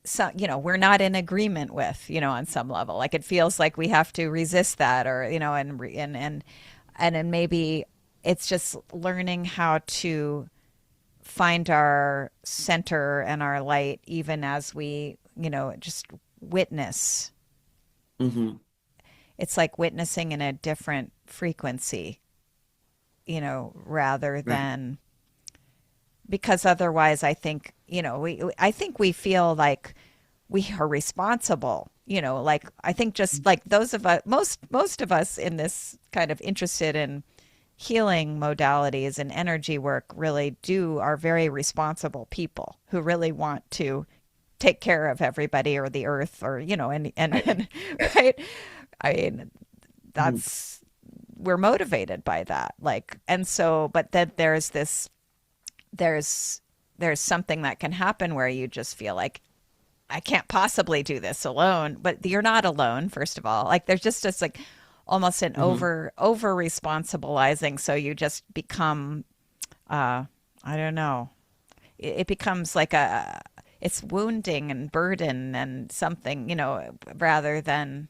so, we're not in agreement with, on some level. Like it feels like we have to resist that, or and then maybe it's just learning how to find our center and our light even as we, just witness. Hmm. It's like witnessing in a different frequency, rather Right. than, because otherwise I think, I think we feel like we are responsible, like I think just like those of us, most of us in this kind of interested in healing modalities and energy work really do are very responsible people who really want to take care of everybody or the earth or Right. and right. I mean, Mhm. that's, we're motivated by that, like, and so but then there's there's something that can happen where you just feel like I can't possibly do this alone, but you're not alone. First of all, like there's just like almost an Mhm. over responsibilizing, so you just become, uh I don't know, it becomes like a, it's wounding and burden and something, rather than,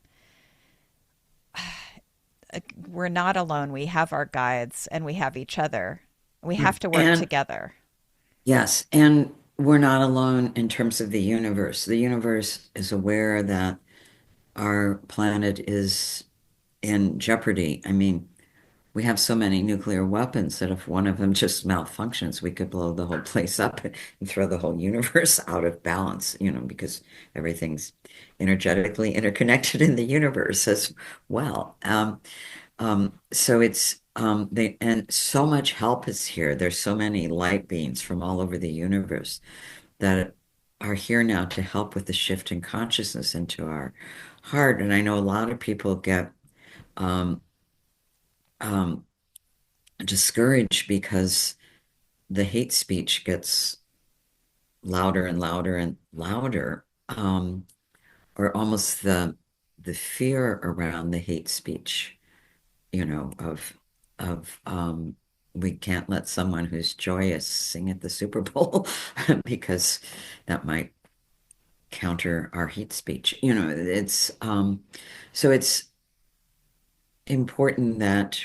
we're not alone. We have our guides and we have each other. We Right. have to work And together. yes, and we're not alone in terms of the universe. The universe is aware that our planet is in jeopardy. I mean, we have so many nuclear weapons that if one of them just malfunctions, we could blow the whole place up and throw the whole universe out of balance, because everything's energetically interconnected in the universe as well. So it's they and so much help is here. There's so many light beings from all over the universe that are here now to help with the shift in consciousness into our heart. And I know a lot of people get um, um, discouraged because the hate speech gets louder and louder and louder, or almost the fear around the hate speech, of we can't let someone who's joyous sing at the Super Bowl because that might counter our hate speech. So it's important that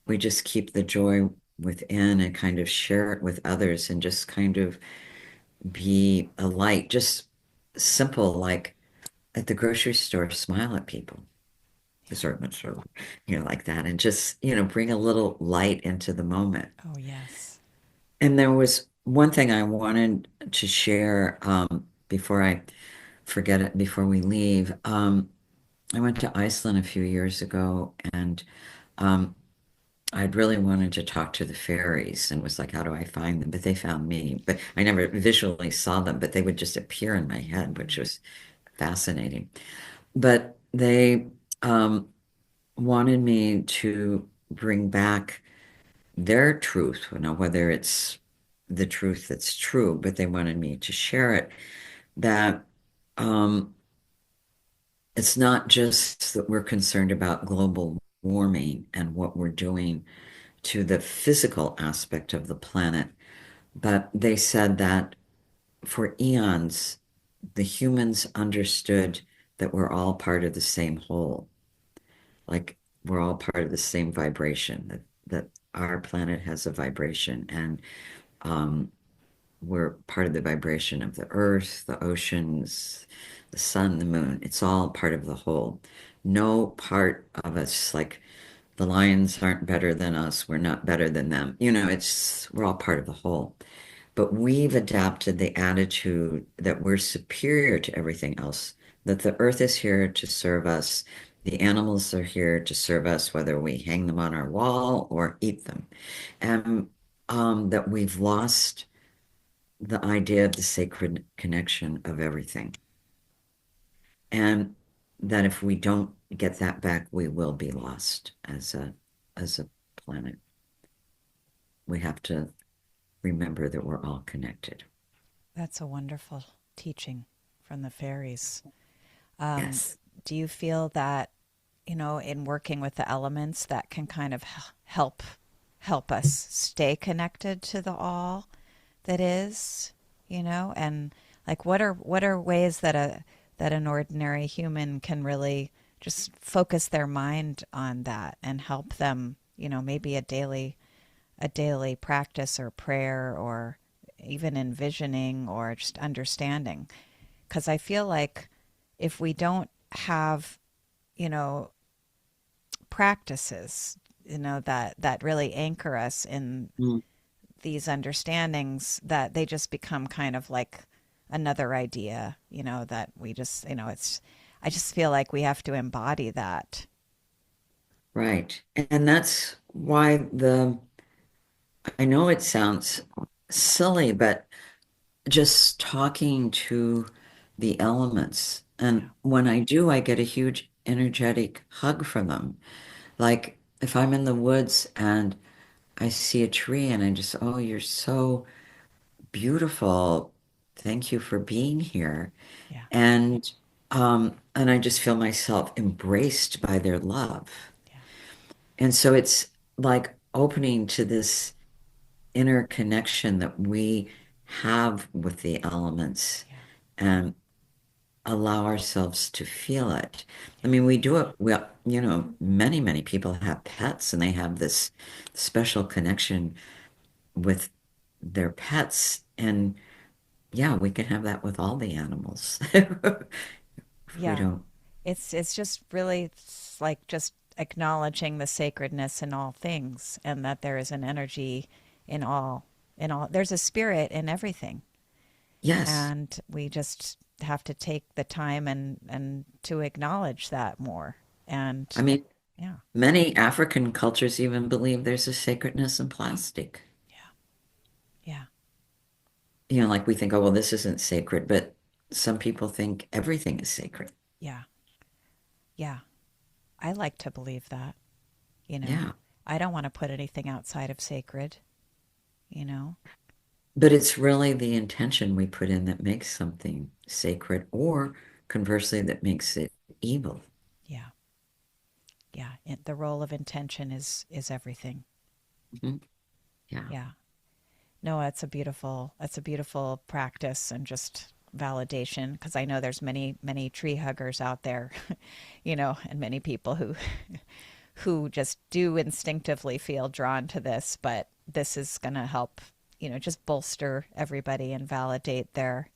we just keep the joy within and kind of share it with others and just kind of be a light, just simple, like at the grocery store, smile at people, assortment store, like that, and just, bring a little light into the moment. Oh, yes. And there was one thing I wanted to share before I forget it, before we leave. I went to Iceland a few years ago, and um, I'd really wanted to talk to the fairies and was like, how do I find them? But they found me. But I never visually saw them, but they would just appear in my head, which was fascinating. But they wanted me to bring back their truth, whether it's the truth that's true, but they wanted me to share it, that um, it's not just that we're concerned about global warming and what we're doing to the physical aspect of the planet, but they said that for eons, the humans understood that we're all part of the same whole. Like we're all part of the same vibration, that our planet has a vibration, and um, we're part of the vibration of the earth, the oceans, the sun, the moon. It's all part of the whole. No part of us, like the lions aren't better than us, we're not better than them. We're all part of the whole. But we've adapted the attitude that we're superior to everything else, that the earth is here to serve us. The animals are here to serve us, whether we hang them on our wall or eat them. And that we've lost the idea of the sacred connection of everything. And that if we don't get that back, we will be lost as a planet. We have to remember that we're all connected. That's a wonderful teaching from the fairies. Um, Yes. do you feel that, in working with the elements, that can kind of help us stay connected to the all that is, and like what are ways that an ordinary human can really just focus their mind on that and help them, maybe a daily practice or prayer or even envisioning or just understanding. Because I feel like if we don't have, you know, practices, that really anchor us in Mm. these understandings, that they just become kind of like another idea, that we just, I just feel like we have to embody that. Right. And that's why I know it sounds silly, but just talking to the elements. Yeah. And when I do, I get a huge energetic hug from them. Like if I'm in the woods and I see a tree and I just, oh, you're so beautiful. Thank you for being here. Yeah. And I just feel myself embraced by their love. Yeah. And so it's like opening to this inner connection that we have with the elements Yeah. and allow ourselves to feel it. I Yeah. mean, we do it. Well, many, many people have pets and they have this special connection with their pets. And yeah, we can have that with all the animals if we Yeah. don't. It's just really, it's like just acknowledging the sacredness in all things, and that there is an energy in all, there's a spirit in everything. Yes. And we just have to take the time and to acknowledge that more. And I mean, yeah. many African cultures even believe there's a sacredness in plastic. Yeah. Yeah. Like we think, oh, well, this isn't sacred, but some people think everything is sacred. Yeah. Yeah. I like to believe that, you know. Yeah. I don't want to put anything outside of sacred, you know. But it's really the intention we put in that makes something sacred, or conversely, that makes it evil. Yeah. Yeah. The role of intention is everything. Mhm. Yeah. Yeah. No, that's a beautiful practice and just validation, because I know there's many tree huggers out there, and many people who just do instinctively feel drawn to this, but this is going to help, just bolster everybody and validate their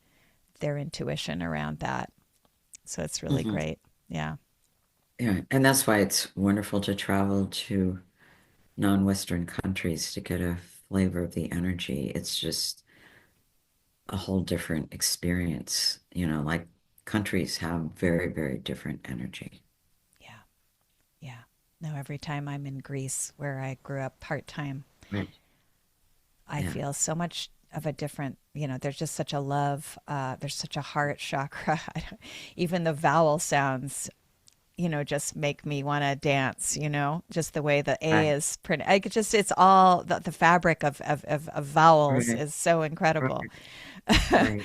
intuition around that. So it's really Mhm. great. Yeah. Yeah. And that's why it's wonderful to travel to non-Western countries to get a flavor of the energy. It's just a whole different experience. Like countries have very, very different energy. Yeah. Yeah. No, every time I'm in Greece, where I grew up part-time, Right. I Yeah. feel so much of a different, there's just such a love, there's such a heart chakra. Even the vowel sounds, just make me want to dance, just the way the A Right. is printed. I could just, it's all the fabric of vowels Right. is so incredible. Right. Right.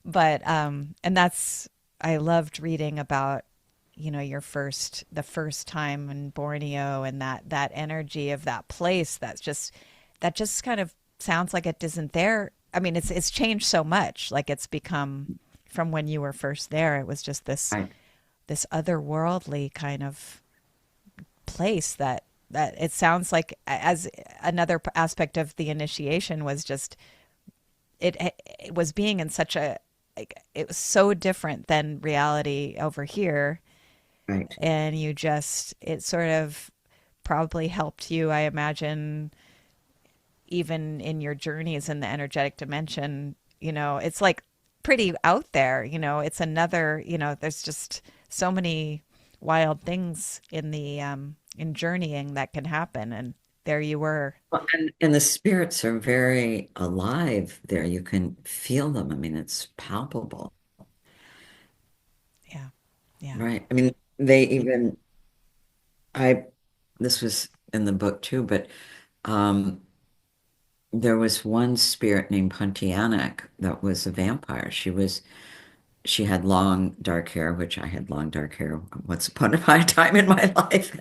But, and that's, I loved reading about, the first time in Borneo, and that energy of that place that just kind of sounds like it isn't there. I mean, it's changed so much. Like it's become, from when you were first there, it was just this Right. this otherworldly kind of place that it sounds like, as another aspect of the initiation was just it was being in such a, like, it was so different than reality over here, Right. and you just, it sort of probably helped you, I imagine, even in your journeys in the energetic dimension. It's like pretty out there. It's another, there's just so many wild things in the in journeying that can happen, and there you were. Well, and the spirits are very alive there. You can feel them. I mean, it's palpable, Yeah. Yeah. right? I mean, they even, I, this was in the book too, but um, there was one spirit named Pontianak that was a vampire. She had long dark hair, which I had long dark hair once upon a time in my life,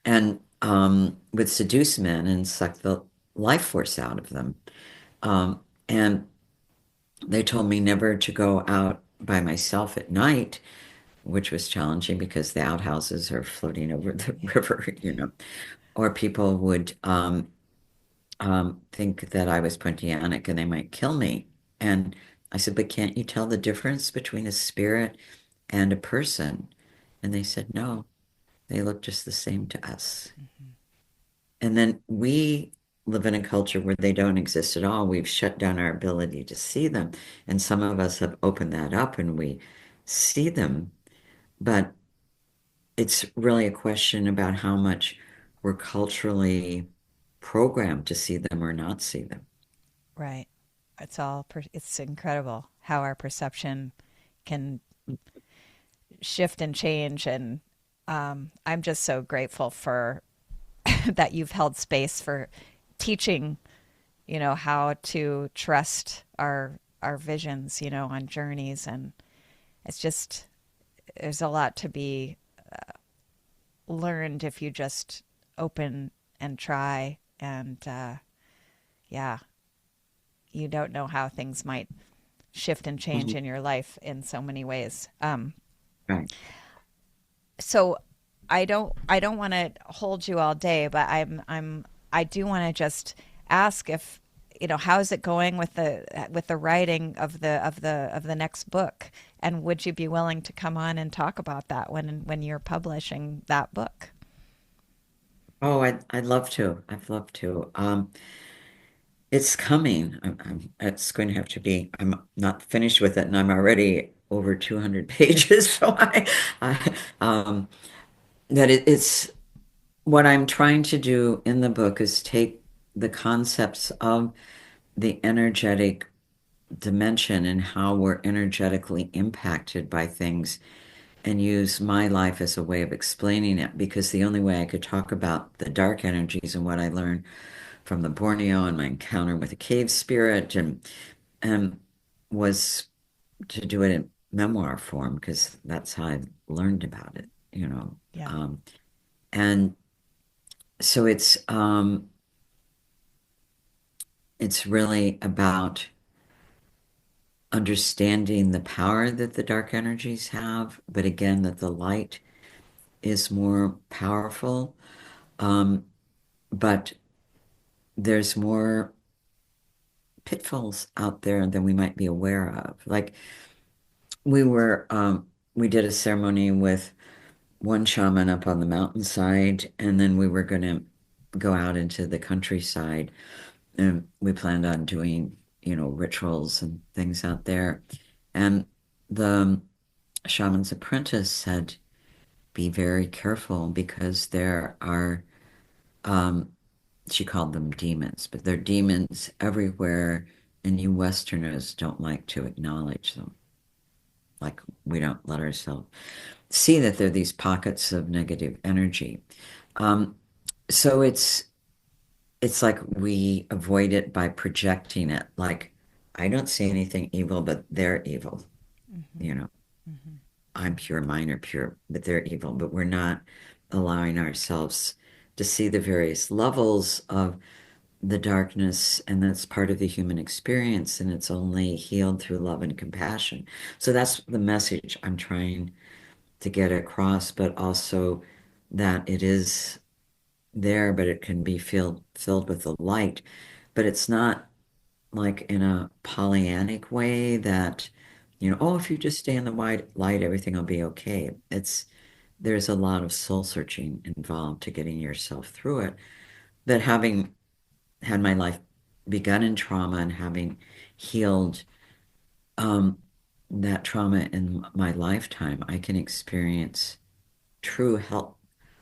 and um, would seduce men and suck the life force out of them. And they told me never to go out by myself at night, which was challenging because the outhouses are floating over the Yeah. river, or people would think that I was Pontianic and they might kill me. And I said, but can't you tell the difference between a spirit and a person? And they said, no, they look just the same to us. Mm-hmm. And then we live in a culture where they don't exist at all. We've shut down our ability to see them. And some of us have opened that up and we see them. But it's really a question about how much we're culturally programmed to see them or not see them. Right. It's incredible how our perception can shift and change. And I'm just so grateful for that you've held space for teaching, how to trust our visions, on journeys. And it's just, there's a lot to be learned if you just open and try. And yeah, you don't know how things might shift and change Mhm. in your life in so many ways. Right. So I don't want to hold you all day, but I do want to just ask if, how's it going with the writing of the next book, and would you be willing to come on and talk about that when you're publishing that book? Oh, I'd love to. I'd love to. It's coming. It's going to have to be. I'm not finished with it, and I'm already over 200 pages. So I that it's what I'm trying to do in the book is take the concepts of the energetic dimension and how we're energetically impacted by things and use my life as a way of explaining it because the only way I could talk about the dark energies and what I learned from the Borneo and my encounter with a cave spirit and was to do it in memoir form because that's how I learned about it. Yeah. And so it's really about understanding the power that the dark energies have, but again, that the light is more powerful. Um, but there's more pitfalls out there than we might be aware of. Like we did a ceremony with one shaman up on the mountainside, and then we were going to go out into the countryside, and we planned on doing, rituals and things out there. And the shaman's apprentice said, be very careful because there are, um, she called them demons, but there are demons everywhere, and you Westerners don't like to acknowledge them. Like we don't let ourselves see that there are these pockets of negative energy. Um, so it's like we avoid it by projecting it. Like I don't see anything evil, but they're evil. Mm-hmm. You know, Mm-hmm. I'm pure, mine are pure, but they're evil. But we're not allowing ourselves to see the various levels of the darkness, and that's part of the human experience, and it's only healed through love and compassion. So that's the message I'm trying to get across, but also that it is there, but it can be filled with the light. But it's not like in a Pollyannic way that, oh, if you just stay in the white light, everything will be okay. There's a lot of soul searching involved to getting yourself through it. But having had my life begun in trauma and having healed um, that trauma in my lifetime, I can experience true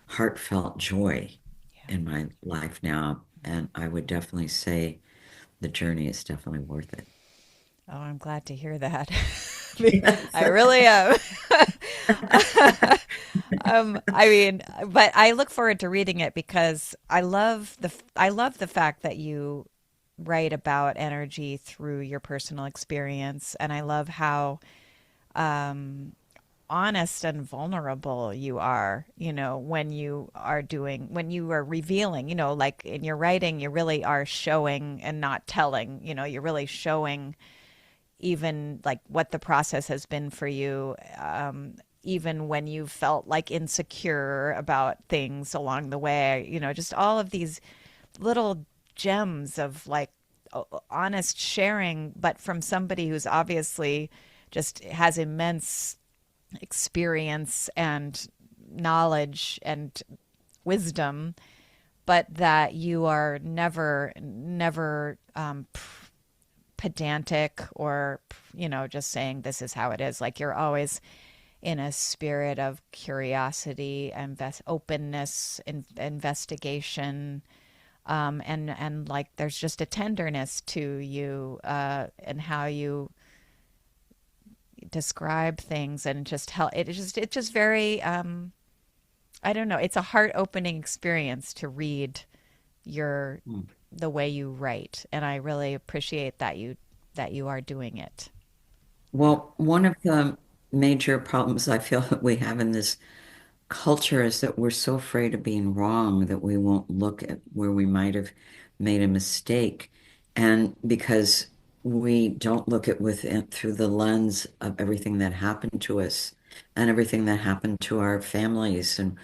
heartfelt joy Yeah. in my life now. And I would definitely say the journey is definitely worth it. Oh, I'm glad to hear that. Yes. I really am. I mean, but I look forward to reading it because I love the fact that you write about energy through your personal experience, and I love how honest and vulnerable you are, when you are revealing, like in your writing, you really are showing and not telling, you're really showing even like what the process has been for you, even when you felt like insecure about things along the way, just all of these little gems of like honest sharing, but from somebody who's obviously just has immense experience and knowledge and wisdom, but that you are never pedantic or, just saying this is how it is. Like you're always in a spirit of curiosity, openness, investigation, and like there's just a tenderness to you, and how you describe things and just help. It's just very, I don't know. It's a heart opening experience to read your the way you write, and I really appreciate that you are doing it. Well, one of the major problems I feel that we have in this culture is that we're so afraid of being wrong that we won't look at where we might have made a mistake. And because we don't look at within through the lens of everything that happened to us and everything that happened to our families and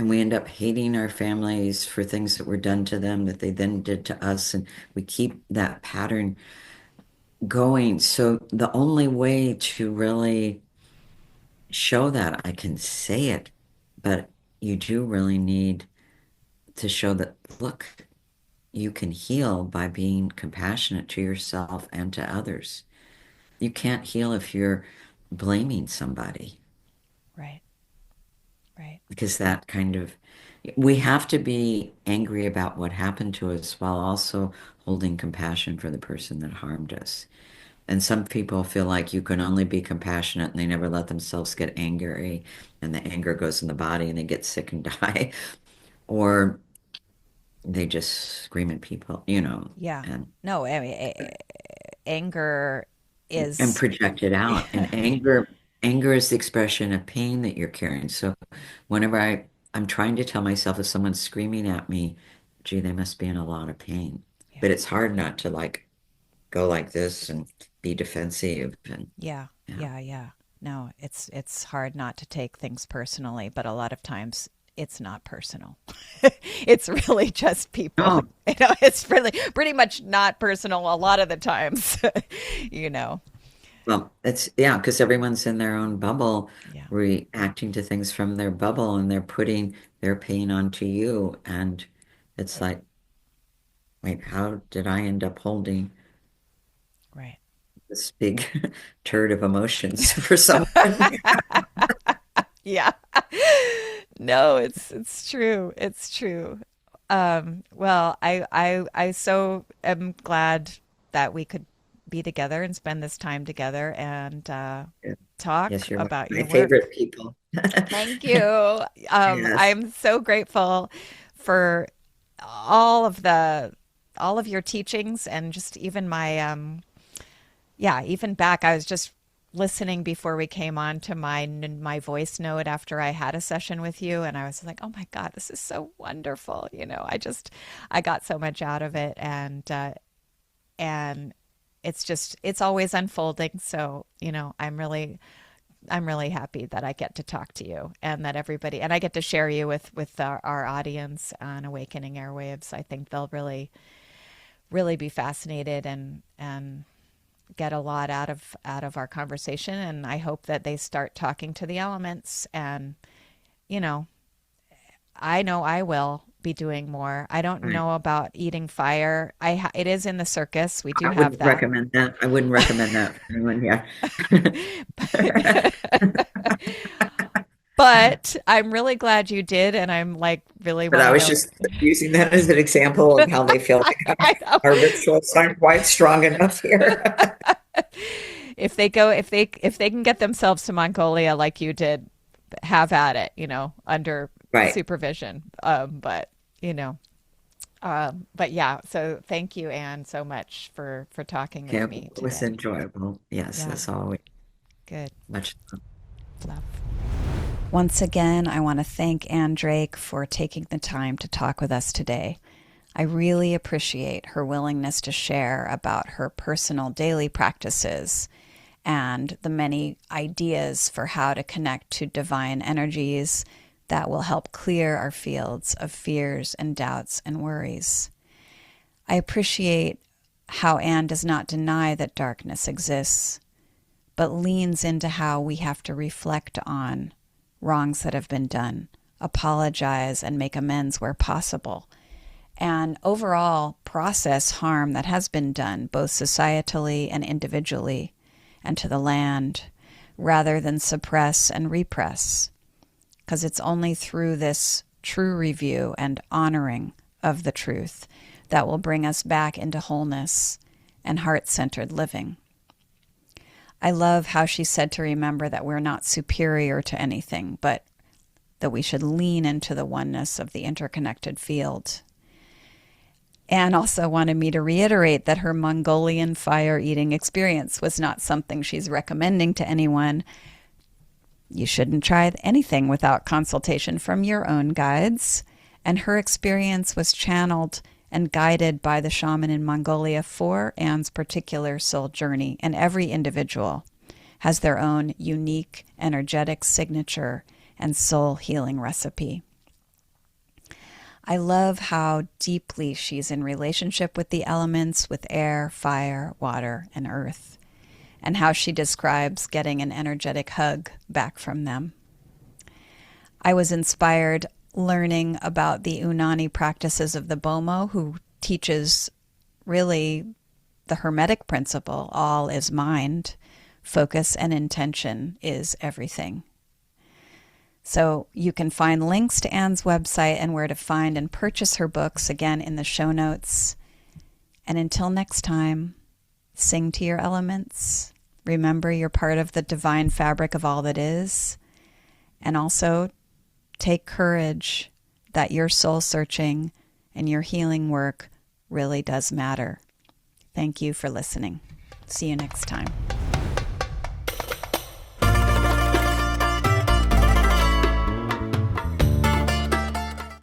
we end up hating our families for things that were done to them that they then did to us and we keep that pattern going. So the only way to really show that I can say it, but you do really need to show that, look, you can heal by being compassionate to yourself and to others. You can't heal if you're blaming somebody Right, right, because that kind of, we have to be angry about what happened to us while also holding compassion for the person that harmed us. And some people feel like you can only be compassionate and they never let themselves get angry and the anger goes in the body and they get sick and die. Or they just scream at people, yeah. and No, I mean, anger and is project it out. And anger is the expression of pain that you're carrying. So whenever I'm trying to tell myself if someone's screaming at me, gee, they must be in a lot of pain. yeah, But it's hard not to like go like this and be defensive and yeah, yeah. yeah. No, it's hard not to take things personally, but a lot of times it's not personal. It's really just people. Oh, It's really pretty much not personal a lot of the times. you know. well, it's yeah, because everyone's in their own bubble, Yeah. reacting to things from their bubble, and they're putting their pain onto you. And it's like, wait, how did I end up holding Right. this big turd of emotions for someone? Yeah. No, it's true. It's true. Well, I so am glad that we could be together and spend this time together and talk Yes, you're one of about my your work. favorite people. Thank you. Yes. I'm so grateful for all of the all of your teachings and just even my yeah, even back, I was just listening before we came on to my voice note after I had a session with you, and I was like, oh my God, this is so wonderful. I got so much out of it, and it's always unfolding. So I'm really I'm really happy that I get to talk to you and that everybody, and I get to share you with our audience on Awakening Airwaves. I think they'll really be fascinated and get a lot out of our conversation. And I hope that they start talking to the elements. And you know, I know I will be doing more. I don't Right. know about eating fire. It is in the circus. We do I have wouldn't that. recommend that. I wouldn't recommend that for anyone. Yeah. But I'm really glad you did, and I'm like really But want I to was know. just using that as an example of how they feel like I know. our rituals aren't quite strong enough here. If they can get themselves to Mongolia like you did, have at it, under Right. supervision. But you know, but yeah. So thank you, Anne, so much for talking Yeah, with it me was today. enjoyable. Yes, Yeah, as always. good. Much love. Love. Once again, I want to thank Anne Drake for taking the time to talk with us today. I really appreciate her willingness to share about her personal daily practices and the many ideas for how to connect to divine energies that will help clear our fields of fears and doubts and worries. I appreciate how Anne does not deny that darkness exists, but leans into how we have to reflect on wrongs that have been done, apologize, and make amends where possible, and overall process harm that has been done, both societally and individually, and to the land, rather than suppress and repress. Because it's only through this true review and honoring of the truth that will bring us back into wholeness and heart-centered living. I love how she said to remember that we're not superior to anything, but that we should lean into the oneness of the interconnected field. Anne also wanted me to reiterate that her Mongolian fire eating experience was not something she's recommending to anyone. You shouldn't try anything without consultation from your own guides. And her experience was channeled and guided by the shaman in Mongolia for Anne's particular soul journey. And every individual has their own unique energetic signature and soul healing recipe. I love how deeply she's in relationship with the elements, with air, fire, water, and earth, and how she describes getting an energetic hug back from them. I was inspired learning about the Unani practices of the Bomoh, who teaches really the Hermetic principle, all is mind, focus and intention is everything. So you can find links to Anne's website and where to find and purchase her books, again, in the show notes. And until next time, sing to your elements. Remember you're part of the divine fabric of all that is. And also take courage that your soul searching and your healing work really does matter. Thank you for listening. See you next time.